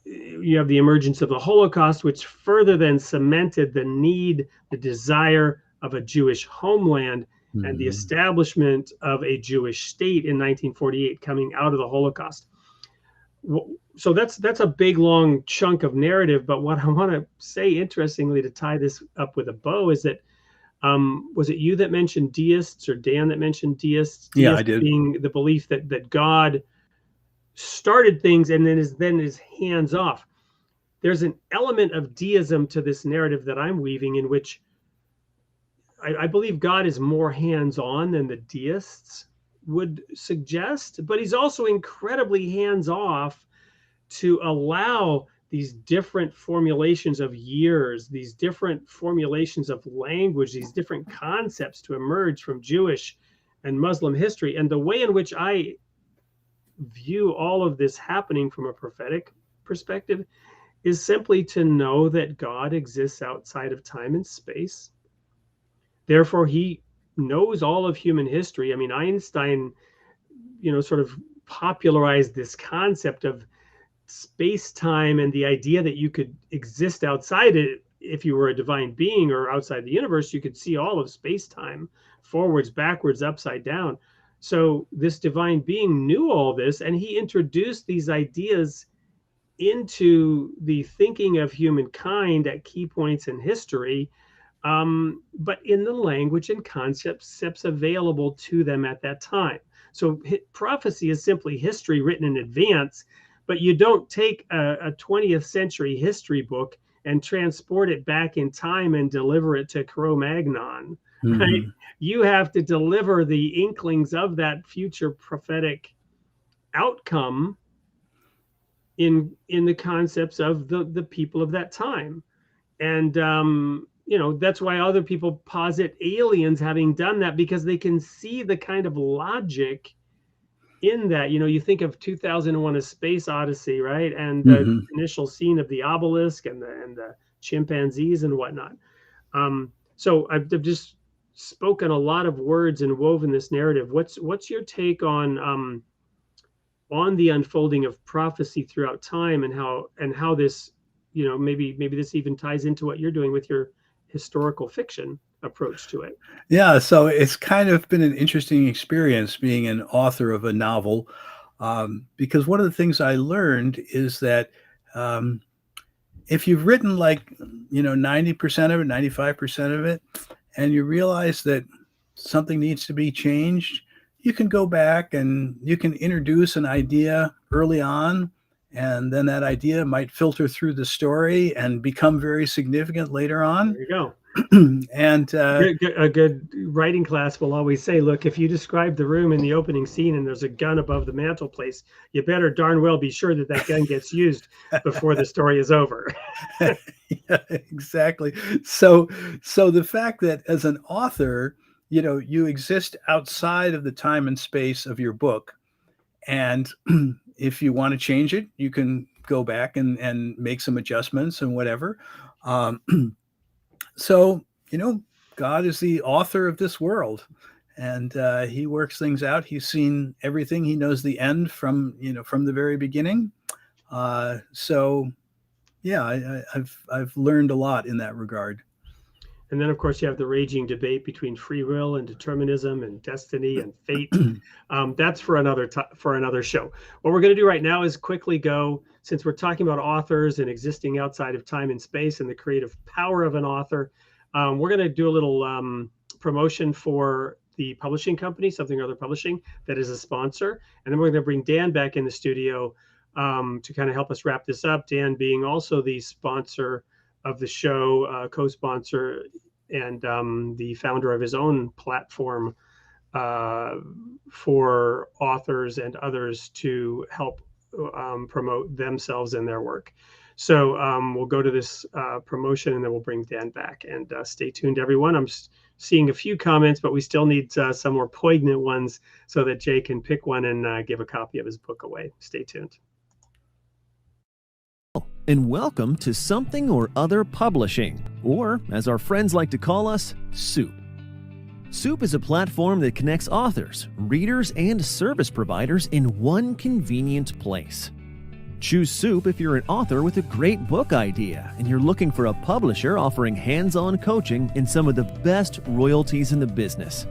You have the emergence of the Holocaust, which further then cemented the need, the desire of a Jewish homeland, and the establishment of a Jewish state in 1948 coming out of the Holocaust. So that's a big, long chunk of narrative. But what I want to say, interestingly, to tie this up with a bow, is that was it you that mentioned deists, or Dan that mentioned deists? Yeah, I did. Being the belief that God started things and then is hands off. There's an element of deism to this narrative that I'm weaving, in which I believe God is more hands-on than the deists would suggest, but he's also incredibly hands-off to allow these different formulations of years, these different formulations of language, these different concepts to emerge from Jewish and Muslim history. And the way in which I view all of this happening from a prophetic perspective is simply to know that God exists outside of time and space. Therefore, he knows all of human history. I mean, Einstein, sort of popularized this concept of space-time and the idea that you could exist outside it if you were a divine being or outside the universe, you could see all of space-time, forwards, backwards, upside down. So this divine being knew all this, and he introduced these ideas into the thinking of humankind at key points in history, but in the language and concepts available to them at that time. So prophecy is simply history written in advance, but you don't take a 20th century history book and transport it back in time and deliver it to Cro-Magnon, right? You have to deliver the inklings of that future prophetic outcome in the concepts of the people of that time. And that's why other people posit aliens having done that, because they can see the kind of logic in that. You think of 2001: A Space Odyssey, right? And the initial scene of the obelisk and the chimpanzees and whatnot. So I've just spoken a lot of words and woven this narrative. What's your take on the unfolding of prophecy throughout time, and how this, maybe this even ties into what you're doing with your historical fiction approach to it? Yeah, so it's kind of been an interesting experience being an author of a novel, because one of the things I learned is that if you've written 90% of it, 95% of it, and you realize that something needs to be changed, you can go back and you can introduce an idea early on, and then that idea might filter through the story and become very significant later on. There you go. And a good writing class will always say, look, if you describe the room in the opening scene and there's a gun above the mantelpiece, you better darn well be sure that gun gets used before the story is over. Yeah, exactly. So the fact that as an author, you exist outside of the time and space of your book, and if you want to change it, you can go back and make some adjustments and whatever. So, God is the author of this world, and he works things out. He's seen everything. He knows the end from the very beginning. So yeah, I've learned a lot in that regard. And then, of course, you have the raging debate between free will and determinism and destiny and fate. That's for another show. What we're going to do right now is quickly go, since we're talking about authors and existing outside of time and space and the creative power of an author, we're going to do a little promotion for the publishing company, Something or Other Publishing, that is a sponsor. And then we're going to bring Dan back in the studio to kind of help us wrap this up. Dan being also the sponsor of the show, co-sponsor, and the founder of his own platform for authors and others to help promote themselves and their work. So we'll go to this promotion, and then we'll bring Dan back. And stay tuned, everyone. I'm seeing a few comments, but we still need some more poignant ones so that Jay can pick one and give a copy of his book away. Stay tuned. And welcome to Something or Other Publishing, or as our friends like to call us, Soup. Soup is a platform that connects authors, readers, and service providers in one convenient place. Choose Soup if you're an author with a great book idea and you're looking for a publisher offering hands-on coaching in some of the best royalties in the business.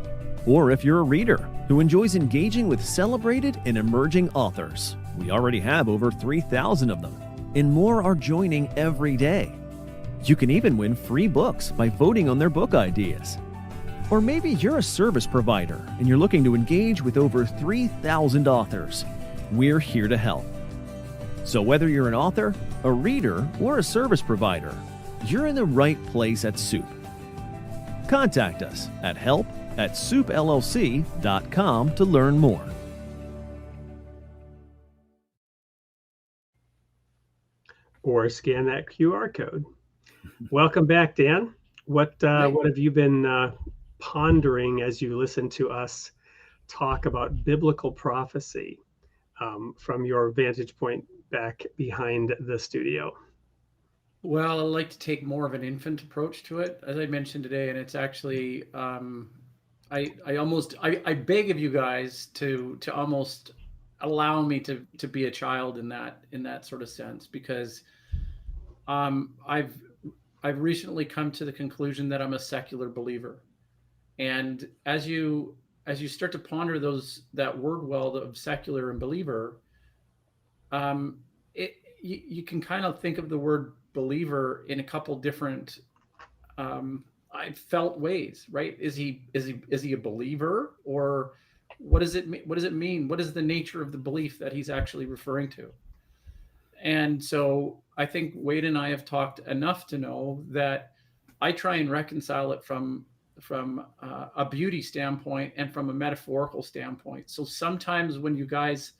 Or if you're a reader who enjoys engaging with celebrated and emerging authors. We already have over 3,000 of them, and more are joining every day. You can even win free books by voting on their book ideas. Or maybe you're a service provider and you're looking to engage with over 3,000 authors. We're here to help. So whether you're an author, a reader, or a service provider, you're in the right place at Soup. Contact us at help@soupllc.com to learn more. Or scan that QR code. Welcome back, Dan. What have you been pondering as you listen to us talk about biblical prophecy from your vantage point back behind the studio? Well, I like to take more of an infant approach to it, as I mentioned today, and it's actually I beg of you guys to almost allow me to be a child in that sort of sense, because I've I've recently come to the conclusion that I'm a secular believer. And as you start to ponder that word weld of secular and believer, um, you can kind of think of the word believer in a couple different I felt ways, right? Is he a believer, or what does it mean? What does it mean? What is the nature of the belief that he's actually referring to? And so I think Wade and I have talked enough to know that I try and reconcile it from a beauty standpoint and from a metaphorical standpoint. So sometimes when you guys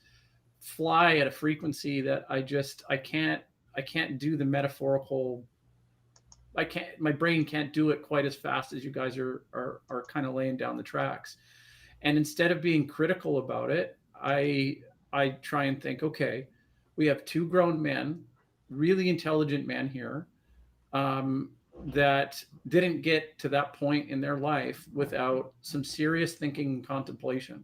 fly at a frequency that I can't do the metaphorical. I can't. My brain can't do it quite as fast as you guys are kind of laying down the tracks. And instead of being critical about it, I try and think, okay, we have two grown men, really intelligent men here, um, that didn't get to that point in their life without some serious thinking and contemplation.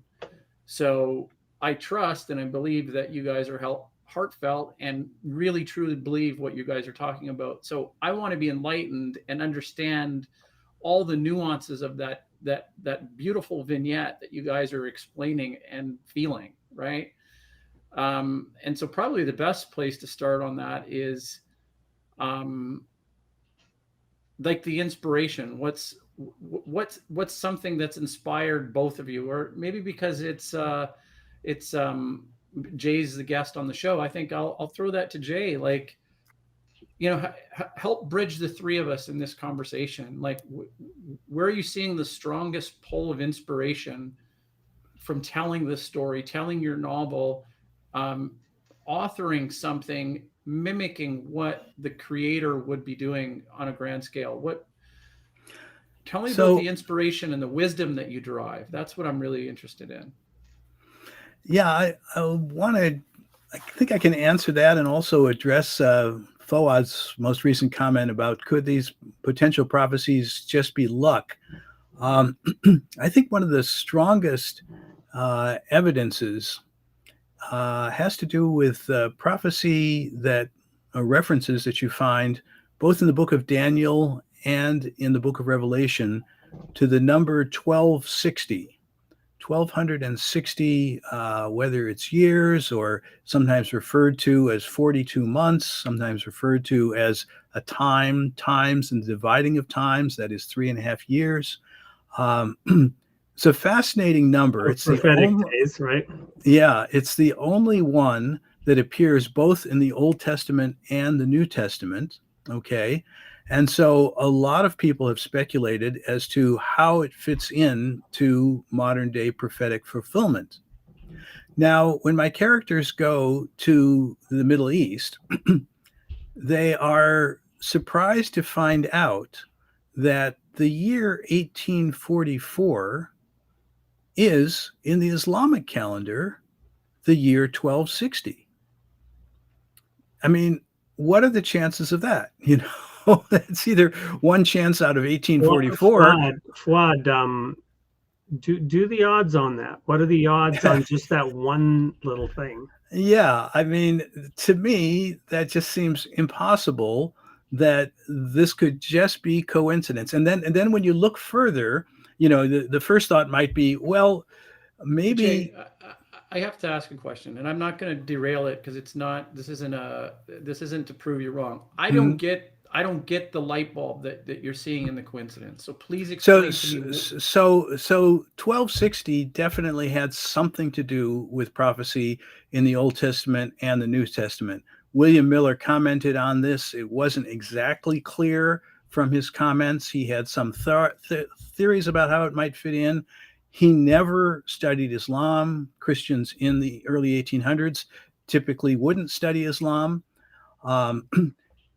So I trust and I believe that you guys are heartfelt and really truly believe what you guys are talking about. So I want to be enlightened and understand all the nuances of that beautiful vignette that you guys are explaining and feeling, right? And so probably the best place to start on that is um, like the inspiration. What's something that's inspired both of you, or maybe because it's Jay's the guest on the show. I think I'll throw that to Jay. Like, help bridge the three of us in this conversation. Like, where are you seeing the strongest pull of inspiration from telling this story, telling your novel, authoring something, mimicking what the creator would be doing on a grand scale? Tell me about the inspiration and the wisdom that you derive. That's what I'm really interested in. Yeah, I think I can answer that and also address Fouad's most recent comment about could these potential prophecies just be luck? I think one of the strongest evidences has to do with prophecy that references that you find both in the book of Daniel and in the book of Revelation to the number 1260. 1260, whether it's years or sometimes referred to as 42 months, sometimes referred to as a times and the dividing of times, that is 3.5 years. It's a fascinating number. It's prophetic days, right? Yeah, it's the only one that appears both in the Old Testament and the New Testament. Okay. And so a lot of people have speculated as to how it fits in to modern day prophetic fulfillment. Now, when my characters go to the Middle East, they are surprised to find out that the year 1844 is, in the Islamic calendar, the year 1260. I mean, what are the chances of that? It's either one chance out of 1844. Well, Fouad, do the odds on that. What are the odds on just that one little thing? Yeah, I mean, to me, that just seems impossible that this could just be coincidence. And then when you look further, the first thought might be, well, maybe. Jay, I have to ask a question, and I'm not going to derail it because it's not. This isn't to prove you wrong. I don't get the light bulb that you're seeing in the coincidence. So please explain to me. So 1260 definitely had something to do with prophecy in the Old Testament and the New Testament. William Miller commented on this. It wasn't exactly clear from his comments. He had some theories about how it might fit in. He never studied Islam. Christians in the early 1800s typically wouldn't study Islam.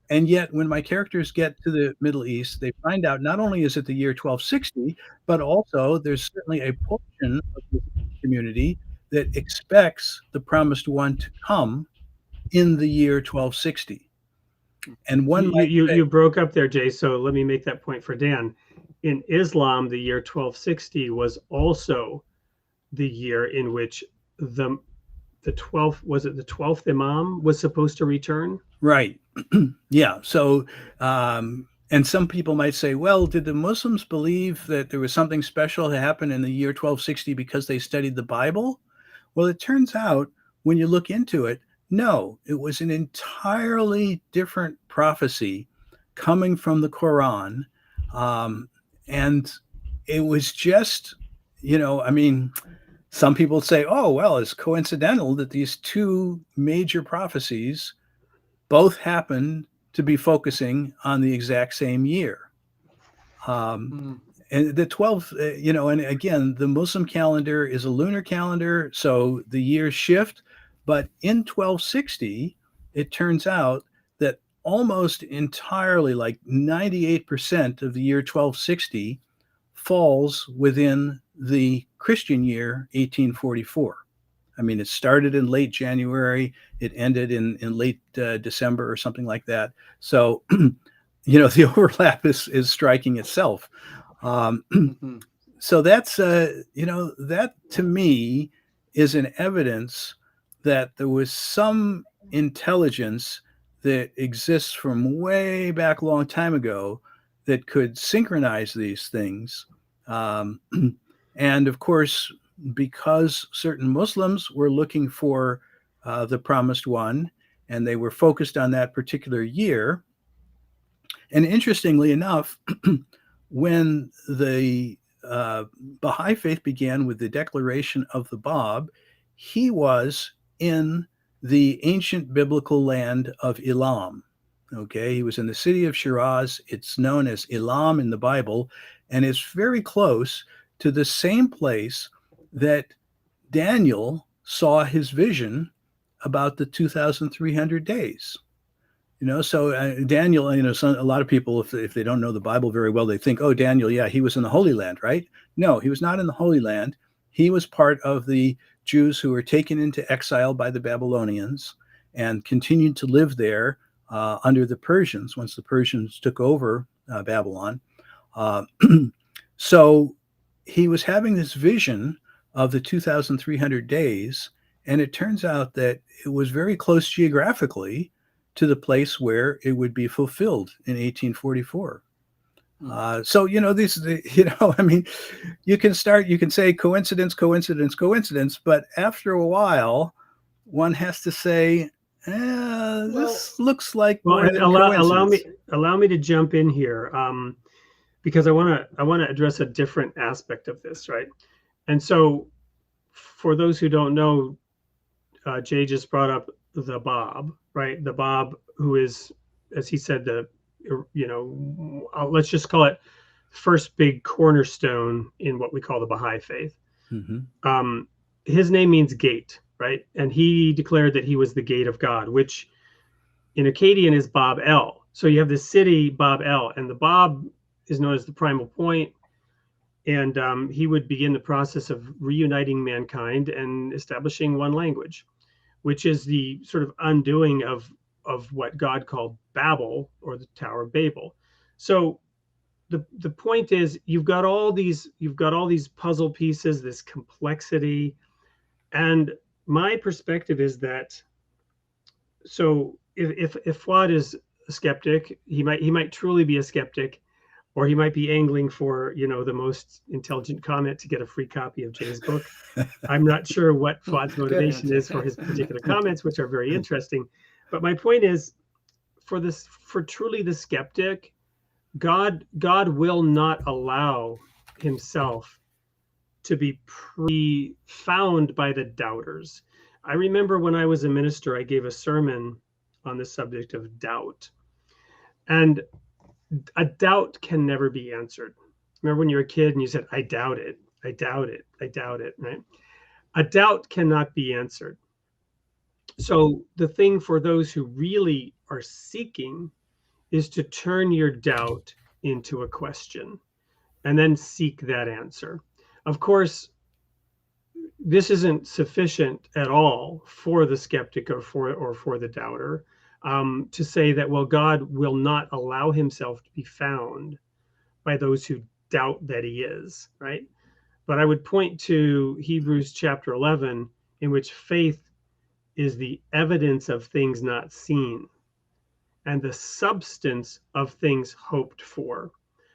And yet, when my characters get to the Middle East, they find out not only is it the year 1260, but also there's certainly a portion of the community that expects the promised one to come in the year 1260. And one you broke up there, Jay. So let me make that point for Dan. In Islam, the year 1260 was also the year in which the 12th Imam was supposed to return. Right. Yeah. So And some people might say, well, did the Muslims believe that there was something special that happened in the year 1260 because they studied the Bible? Well, it turns out when you look into it, no, it was an entirely different prophecy coming from the Quran. And it was just, I mean, some people say, oh, well, it's coincidental that these two major prophecies both happen to be focusing on the exact same year. And the 12, and again, the Muslim calendar is a lunar calendar, so the years shift. But in 1260, it turns out that almost entirely, like 98% of the year 1260, falls within the Christian year 1844. I mean, it started in late January, it ended in late December or something like that. So, the overlap is striking itself. So that's, that to me is an evidence that there was some intelligence that exists from way back a long time ago that could synchronize these things. And of course, because certain Muslims were looking for the promised one, and they were focused on that particular year. And interestingly enough, when the Baha'i faith began with the declaration of the Bab, he was in the ancient biblical land of Elam. Okay, he was in the city of Shiraz. It's known as Elam in the Bible, and it's very close to the same place that Daniel saw his vision about the 2,300 days. So Daniel, a lot of people, if they don't know the Bible very well, they think, oh, Daniel, yeah, he was in the Holy Land, right? No, he was not in the Holy Land. He was part of the Jews who were taken into exile by the Babylonians and continued to live there under the Persians once the Persians took over Babylon. So he was having this vision of the 2,300 days, and it turns out that it was very close geographically to the place where it would be fulfilled in 1844. So, I mean, you can say coincidence, but after a while, one has to say, this looks like more than coincidence. Allow me to jump in here, because I want to address a different aspect of this, right? And so, for those who don't know, Jay just brought up the Bab, right? The Bab, who is, as he said, let's just call it first big cornerstone in what we call the Baha'i faith. Mm-hmm. His name means gate, right? And he declared that he was the gate of God, which in Akkadian is Bab El. So you have the city Bab El, and the Bab is known as the primal point. And he would begin the process of reuniting mankind and establishing one language, which is the sort of undoing of what God called Babel, or the Tower of Babel. So the point is, you've got all these puzzle pieces, this complexity, and my perspective is that, so if Fuad is a skeptic, he might truly be a skeptic, or he might be angling for, the most intelligent comment to get a free copy of Jay's book. I'm not sure what Fuad's motivation is for his particular comments, which are very interesting. But my point is, for truly the skeptic, God will not allow himself to be found by the doubters. I remember when I was a minister, I gave a sermon on the subject of doubt. And a doubt can never be answered. Remember when you were a kid and you said, I doubt it, I doubt it, I doubt it, right? A doubt cannot be answered. So the thing for those who really are seeking is to turn your doubt into a question and then seek that answer. Of course, this isn't sufficient at all for the skeptic or for the doubter. To say that, well, God will not allow himself to be found by those who doubt that he is, right? But I would point to Hebrews chapter 11, in which faith is the evidence of things not seen. and the substance of things hoped for.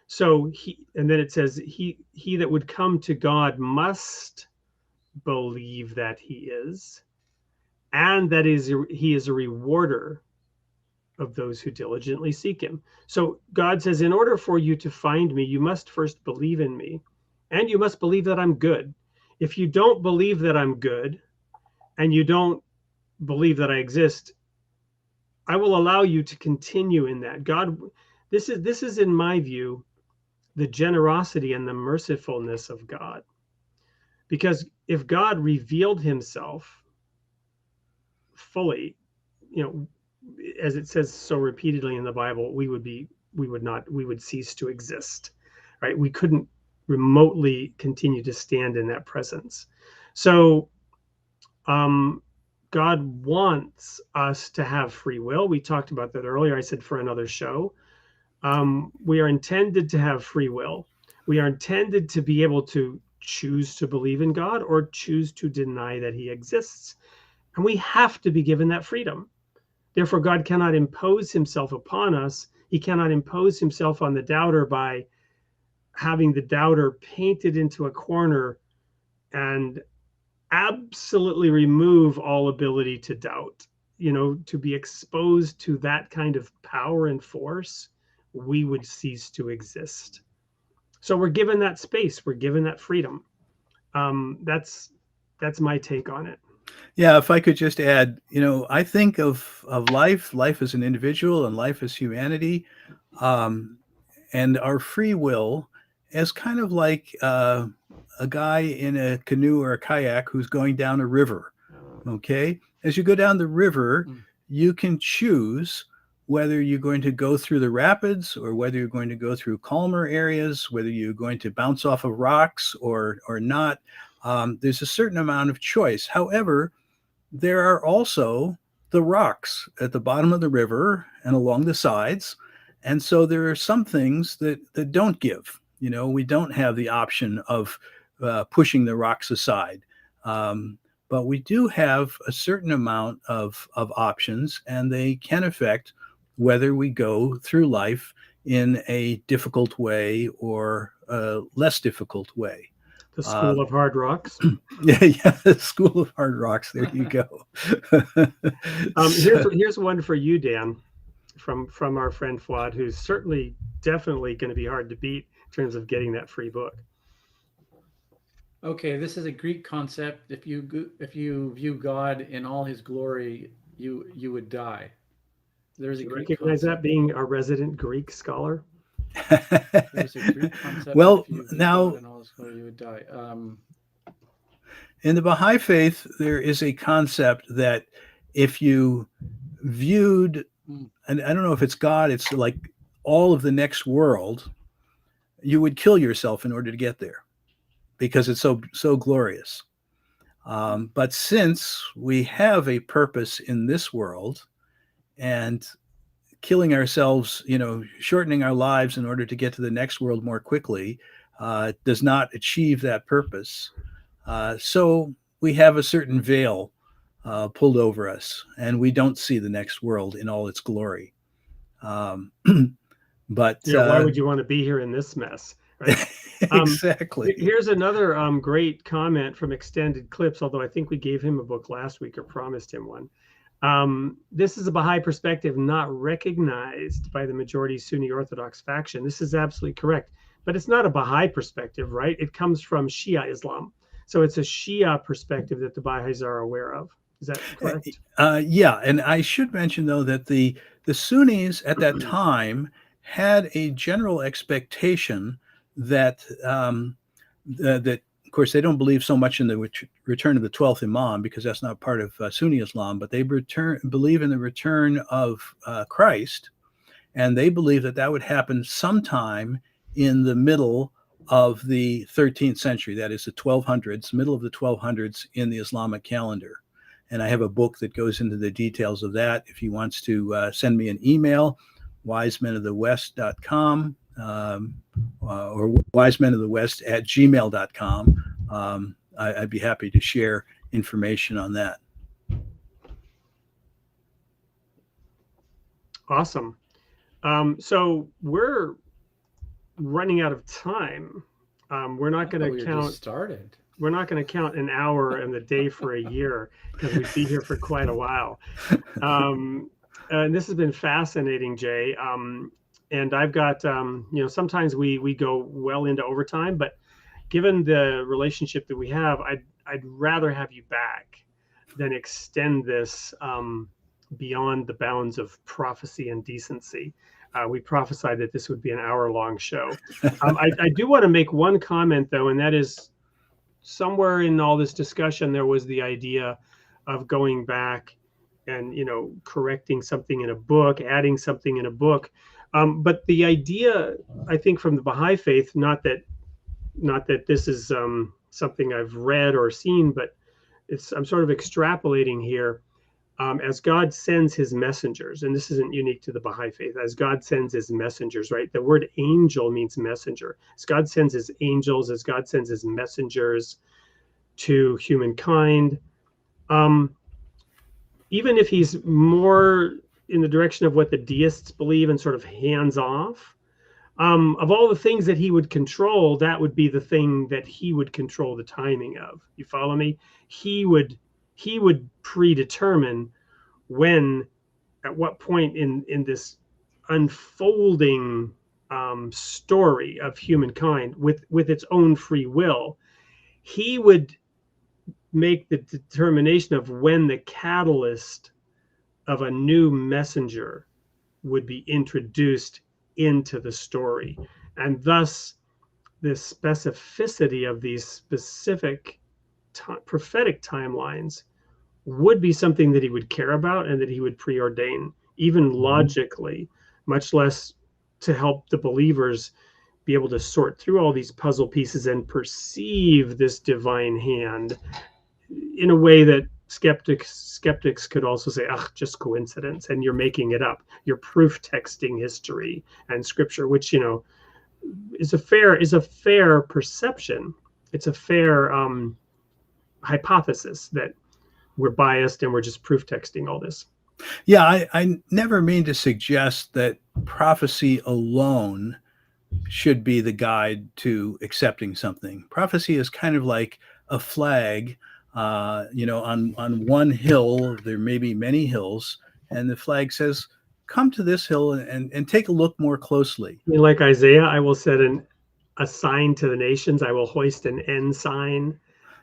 So and then it says, he that would come to God must believe that he is, and that he is a rewarder of those who diligently seek him. So God says, in order for you to find me, you must first believe in me, and you must believe that I'm good. If you don't believe that I'm good, and you don't believe that I exist, I will allow you to continue in that. God, this is in my view, the generosity and the mercifulness of God. Because if God revealed himself fully, as it says so repeatedly in the Bible, we would cease to exist, right? We couldn't remotely continue to stand in that presence. So God wants us to have free will. We talked about that earlier. I said for another show. We are intended to have free will. We are intended to be able to choose to believe in God or choose to deny that he exists. And we have to be given that freedom. Therefore, God cannot impose himself upon us. He cannot impose himself on the doubter by having the doubter painted into a corner and absolutely remove all ability to doubt. To be exposed to that kind of power and force, we would cease to exist. So we're given that space, we're given that freedom. That's my take on it. Yeah, if I could just add, I think of life as an individual and life as humanity, and our free will as kind of like a guy in a canoe or a kayak who's going down a river. Okay, as you go down the river, you can choose whether you're going to go through the rapids or whether you're going to go through calmer areas, whether you're going to bounce off of rocks or not. There's a certain amount of choice. However, there are also the rocks at the bottom of the river and along the sides. And so there are some things that don't give. We don't have the option of pushing the rocks aside. But we do have a certain amount of options, and they can affect whether we go through life in a difficult way or a less difficult way. The School of Hard Rocks. Yeah, the School of Hard Rocks. There you go. Here's one for you, Dan, from our friend Fuad, who's definitely going to be hard to beat in terms of getting that free book. Okay, this is a Greek concept. If you view God in all his glory, you would die. There's a Greek recognize concept. That being a resident Greek scholar. There's a Greek concept. Well, now in all his glory, you would die. In the Baha'i faith, there is a concept that if you viewed, and I don't know if it's God, it's like all of the next world, you would kill yourself in order to get there, because it's so glorious. But since we have a purpose in this world, and killing ourselves, shortening our lives in order to get to the next world more quickly, does not achieve that purpose. So we have a certain veil pulled over us, and we don't see the next world in all its glory. But why would you want to be here in this mess? Right? Exactly. Here's another great comment from Extended Clips, although I think we gave him a book last week or promised him one. This is a Baha'i perspective not recognized by the majority Sunni Orthodox faction. This is absolutely correct, but it's not a Baha'i perspective, right? It comes from Shia Islam. So it's a Shia perspective that the Baha'is are aware of. Is that correct? Yeah, and I should mention, though, that the Sunnis at that time had a general expectation that of course, they don't believe so much in the return of the 12th Imam, because that's not part of Sunni Islam, but they believe in the return of Christ, and they believe that would happen sometime in the middle of the 13th century, that is the 1200s, middle of the 1200s in the Islamic calendar. And I have a book that goes into the details of that. If he wants to send me an email, wisemenofthewest.com. Or wisemenofthewest@gmail.com. I'd be happy to share information on that. Awesome. So we're running out of time. We're not going to count. Started. We're not going to count an hour and the day for a year, because we'd be here for quite a while. And this has been fascinating, Jay. And I've got, sometimes we go well into overtime, but given the relationship that we have, I'd rather have you back than extend this beyond the bounds of prophecy and decency. We prophesied that this would be an hour-long show. I do want to make one comment, though, and that is, somewhere in all this discussion, there was the idea of going back and, correcting something in a book, adding something in a book. But the idea, I think, from the Baha'i faith, not that this is something I've read or seen, but I'm sort of extrapolating here. As God sends his messengers, and this isn't unique to the Baha'i faith, as God sends his messengers, right? The word angel means messenger. As God sends his angels, as God sends his messengers to humankind, even if he's more in the direction of what the deists believe and sort of hands off, of all the things that he would control, that would be the thing that he would control the timing of. You follow me? He would predetermine when, at what point in this unfolding story of humankind with its own free will, he would make the determination of when the catalyst of a new messenger would be introduced into the story. And thus the specificity of these specific prophetic timelines would be something that he would care about and that he would preordain, even logically, much less to help the believers be able to sort through all these puzzle pieces and perceive this divine hand in a way that skeptics could also say, just coincidence, and you're making it up. You're proof texting history and scripture, which, is a fair perception. It's a fair hypothesis that we're biased and we're just proof texting all this. Yeah, I never mean to suggest that prophecy alone should be the guide to accepting something. Prophecy is kind of like a flag. On one hill, there may be many hills, and the flag says, come to this hill and take a look more closely. I mean, like Isaiah, I will set a sign to the nations. I will hoist an ensign,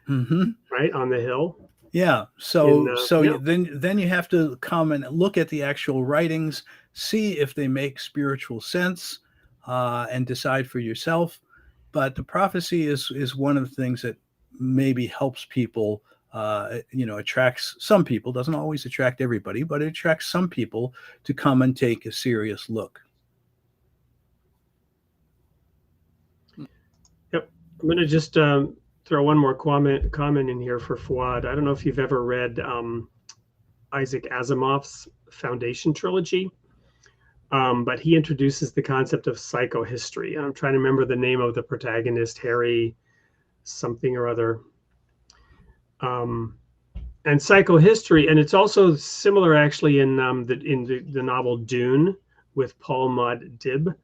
right, on the hill. Yeah. Then you have to come and look at the actual writings, see if they make spiritual sense, and decide for yourself. But the prophecy is one of the things that maybe helps people, attracts some people, doesn't always attract everybody, but it attracts some people to come and take a serious look. Yep. I'm going to just throw one more comment in here for Fouad. I don't know if you've ever read Isaac Asimov's Foundation trilogy, but he introduces the concept of psychohistory. And I'm trying to remember the name of the protagonist, Harry something or other. And psychohistory, and it's also similar actually in the novel Dune with Paul Mudd-Dib,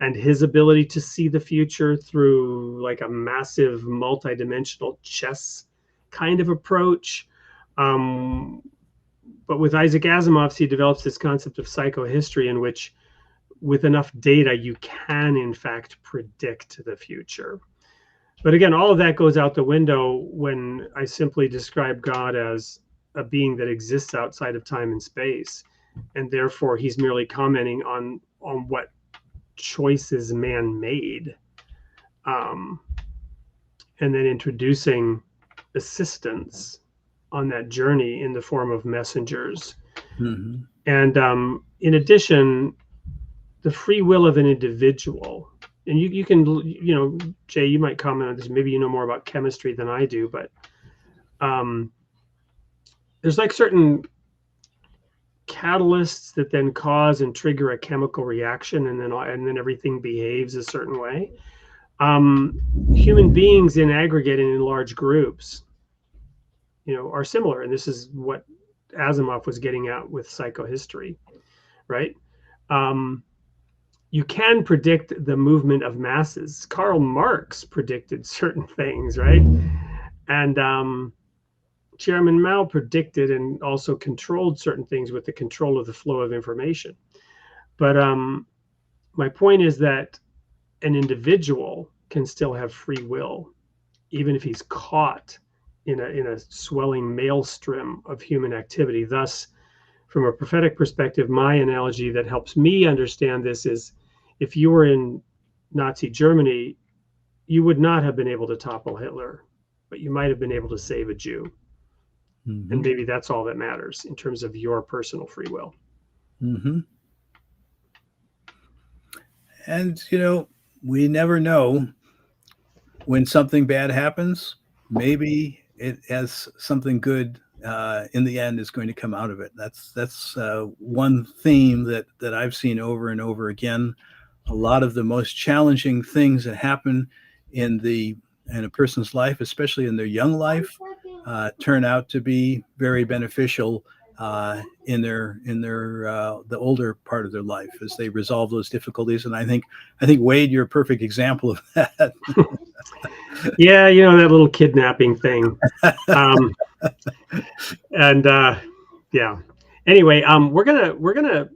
and his ability to see the future through like a massive multidimensional chess kind of approach. But with Isaac Asimov's, he develops this concept of psychohistory in which, with enough data, you can in fact predict the future. But again, all of that goes out the window when I simply describe God as a being that exists outside of time and space, and therefore he's merely commenting on what choices man made, and then introducing assistance on that journey in the form of messengers. And in addition, the free will of an individual. And you can, Jay, you might comment on this. Maybe you know more about chemistry than I do, but there's like certain catalysts that then cause and trigger a chemical reaction, and then everything behaves a certain way. Human beings in aggregate and in large groups, are similar, and this is what Asimov was getting at with psychohistory, right? you can predict the movement of masses. Karl Marx predicted certain things, right? And Chairman Mao predicted and also controlled certain things with the control of the flow of information. But my point is that an individual can still have free will, even if he's caught in a swelling maelstrom of human activity. Thus, from a prophetic perspective, my analogy that helps me understand this is, if you were in Nazi Germany, you would not have been able to topple Hitler, but you might have been able to save a Jew. Mm-hmm. And maybe that's all that matters in terms of your personal free will. Mm-hmm. And, we never know when something bad happens. Maybe it has something good in the end is going to come out of it. That's one theme that I've seen over and over again. A lot of the most challenging things that happen in a person's life, especially in their young life, turn out to be very beneficial in their the older part of their life as they resolve those difficulties. And I think Wade, you're a perfect example of that. Yeah, that little kidnapping thing. And yeah. Anyway, we're gonna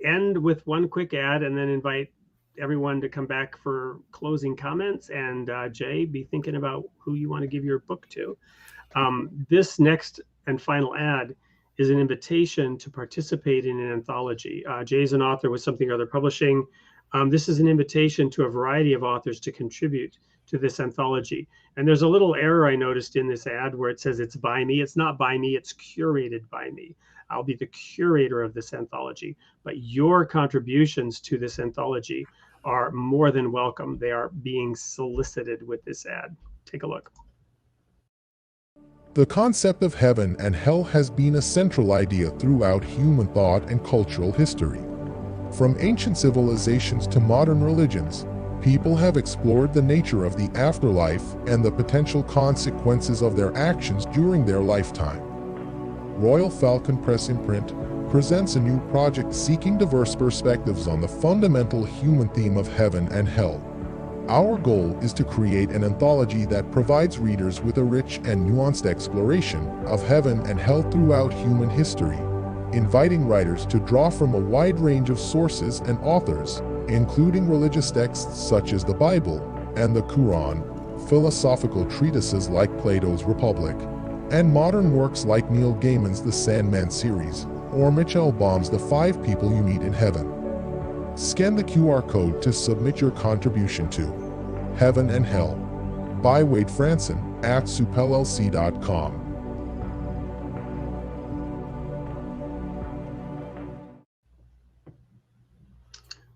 end with one quick ad and then invite everyone to come back for closing comments. And Jay, be thinking about who you want to give your book to. This next and final ad is an invitation to participate in an anthology. Jay's an author with Something or Other Publishing. This is an invitation to a variety of authors to contribute to this anthology. And there's a little error I noticed in this ad where it says it's by me. It's not by me, it's curated by me. I'll be the curator of this anthology, but your contributions to this anthology are more than welcome. They are being solicited with this ad. Take a look. The concept of heaven and hell has been a central idea throughout human thought and cultural history. From ancient civilizations to modern religions, people have explored the nature of the afterlife and the potential consequences of their actions during their lifetime. Royal Falcon Press Imprint presents a new project seeking diverse perspectives on the fundamental human theme of heaven and hell. Our goal is to create an anthology that provides readers with a rich and nuanced exploration of heaven and hell throughout human history, inviting writers to draw from a wide range of sources and authors, including religious texts such as the Bible and the Quran, philosophical treatises like Plato's Republic, and modern works like Neil Gaiman's The Sandman series, or Michelle Baum's The 5 People You Meet in Heaven. Scan the QR code to submit your contribution to Heaven and Hell by Wade Franson at soupllc.com.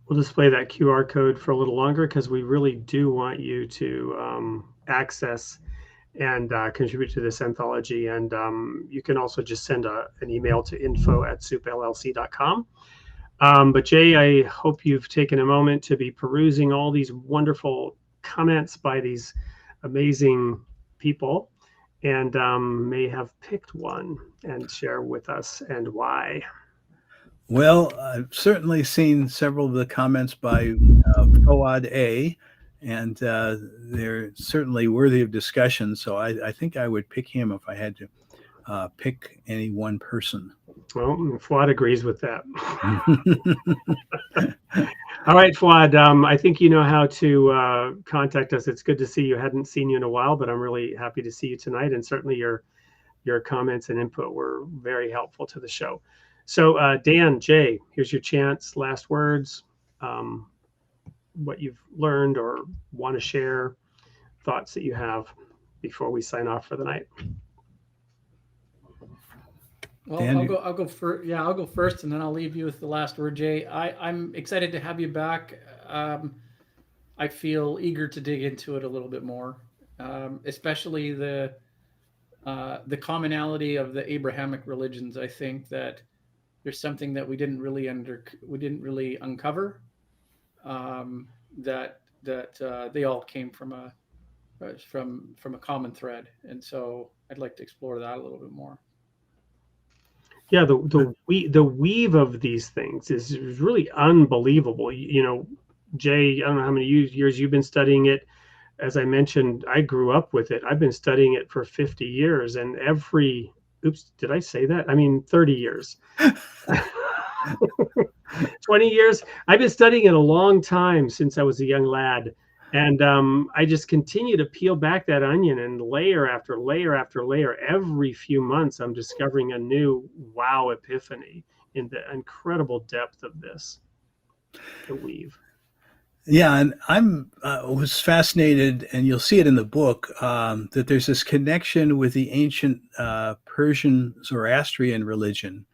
We'll display that QR code for a little longer because we really do want you to access and contribute to this anthology. And you can also just send an email to info@soupllc.com. But Jay, I hope you've taken a moment to be perusing all these wonderful comments by these amazing people and may have picked one and share with us and why. Well, I've certainly seen several of the comments by Fawad A, and they're certainly worthy of discussion. So I think I would pick him if I had to pick any one person. Well, Fawad agrees with that. All right, Fawad, I think you know how to contact us. It's good to see you. Hadn't seen you in a while, but I'm really happy to see you tonight. And certainly your comments and input were very helpful to the show. So Dan, Jay, here's your chance. Last words, what you've learned or want to share, thoughts that you have before we sign off for the night. Well, Dan, I'll go first. Yeah, I'll go first, and then I'll leave you with the last word, Jay. I'm excited to have you back. I feel eager to dig into it a little bit more, especially the commonality of the Abrahamic religions. I think that there's something that we didn't really uncover. That they all came from a common thread, and so I'd like to explore that a little bit more. Yeah, the weave of these things is really unbelievable. Jay, I don't know how many years you've been studying it. As I mentioned, I grew up with it. I've been studying it for 50 years, and oops, did I say that? I mean, 30 years. 20 years. I've been studying it a long time, since I was a young lad. And I just continue to peel back that onion, and layer after layer after layer. Every few months, I'm discovering a new wow epiphany in the incredible depth of this, the weave. Yeah, and I'm was fascinated, and you'll see it in the book, that there's this connection with the ancient Persian Zoroastrian religion.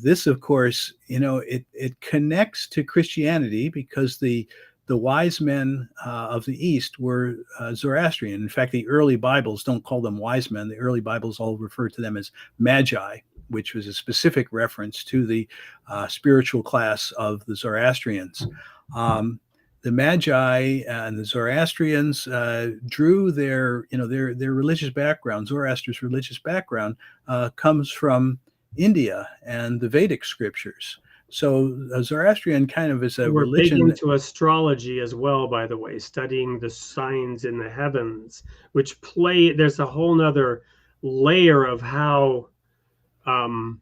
This, of course, it connects to Christianity because the wise men of the East were Zoroastrian. In fact, the early Bibles don't call them wise men. The early Bibles all refer to them as magi, which was a specific reference to the spiritual class of the Zoroastrians. The Magi and the Zoroastrians drew their religious background. Zoroaster's religious background comes from India and the Vedic scriptures. So Zoroastrian kind of is a We're religion. big into astrology as well, by the way, studying the signs in the heavens, which there's a whole nother layer of how the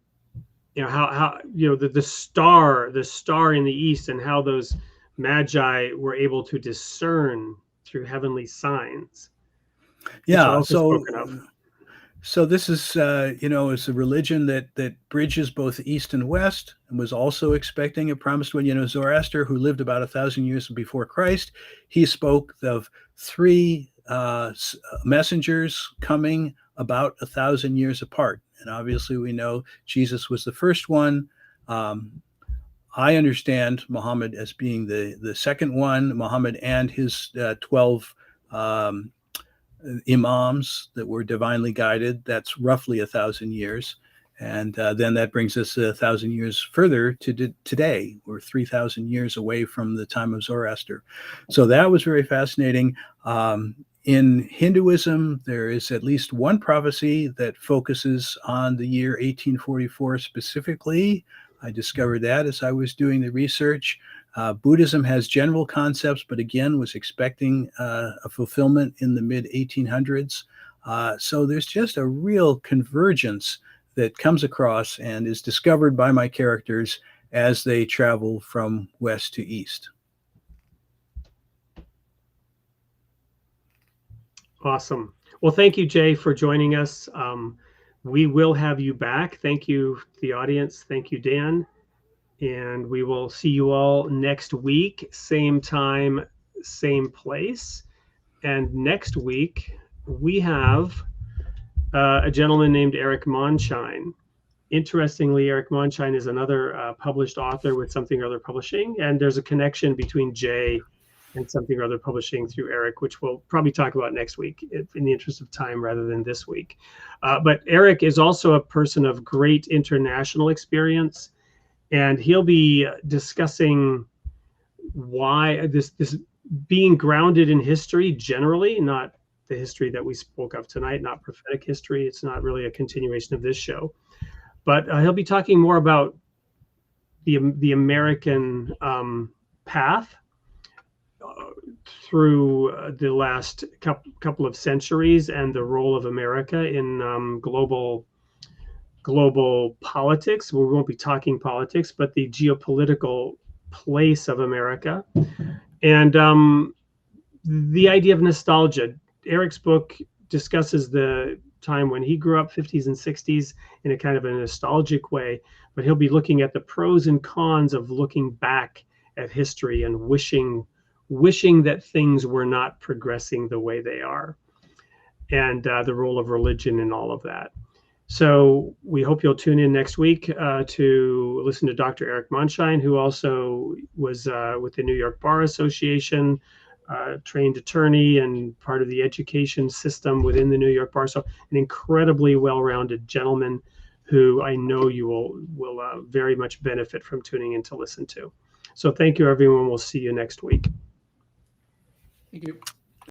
star in the east, and how those magi were able to discern through heavenly signs. Yeah, so this is is a religion that bridges both East and West, and was also expecting a promised one. Zoroaster, who lived about 1,000 years before Christ, he spoke of three messengers coming about 1,000 years apart, and obviously we know Jesus was the first one. I understand Muhammad as being the second one. Muhammad and his 12 imams that were divinely guided. That's roughly 1,000 years. And then that brings us 1,000 years further to today. We're 3,000 years away from the time of Zoroaster. So that was very fascinating. In Hinduism, there is at least one prophecy that focuses on the year 1844 specifically. I discovered that as I was doing the research. Buddhism has general concepts, but again, was expecting a fulfillment in the mid-1800s. So there's just a real convergence that comes across and is discovered by my characters as they travel from west to east. Awesome. Well, thank you, Jay, for joining us. We will have you back. Thank you, the audience. Thank you, Dan. And we will see you all next week, same time, same place. And next week, we have a gentleman named Eric Monshine. Interestingly, Eric Monshine is another published author with Something or Other Publishing. And there's a connection between Jay and Something or Other Publishing through Eric, which we'll probably talk about next week in the interest of time rather than this week. But Eric is also a person of great international experience, and he'll be discussing why this being grounded in history generally, not the history that we spoke of tonight, not prophetic history. It's not really a continuation of this show, but he'll be talking more about the American path through the last couple of centuries, and the role of America in global politics. We won't be talking politics, but the geopolitical place of America, and the idea of nostalgia. Eric's book discusses the time when he grew up, 50s and 60s, in a kind of a nostalgic way, but he'll be looking at the pros and cons of looking back at history and wishing that things were not progressing the way they are, and the role of religion in all of that. So we hope you'll tune in next week to listen to Dr. Eric Monshine, who also was with the New York Bar Association, trained attorney and part of the education system within the New York Bar. So an incredibly well-rounded gentleman who I know you will very much benefit from tuning in to listen to. So thank you, everyone. We'll see you next week. Thank you.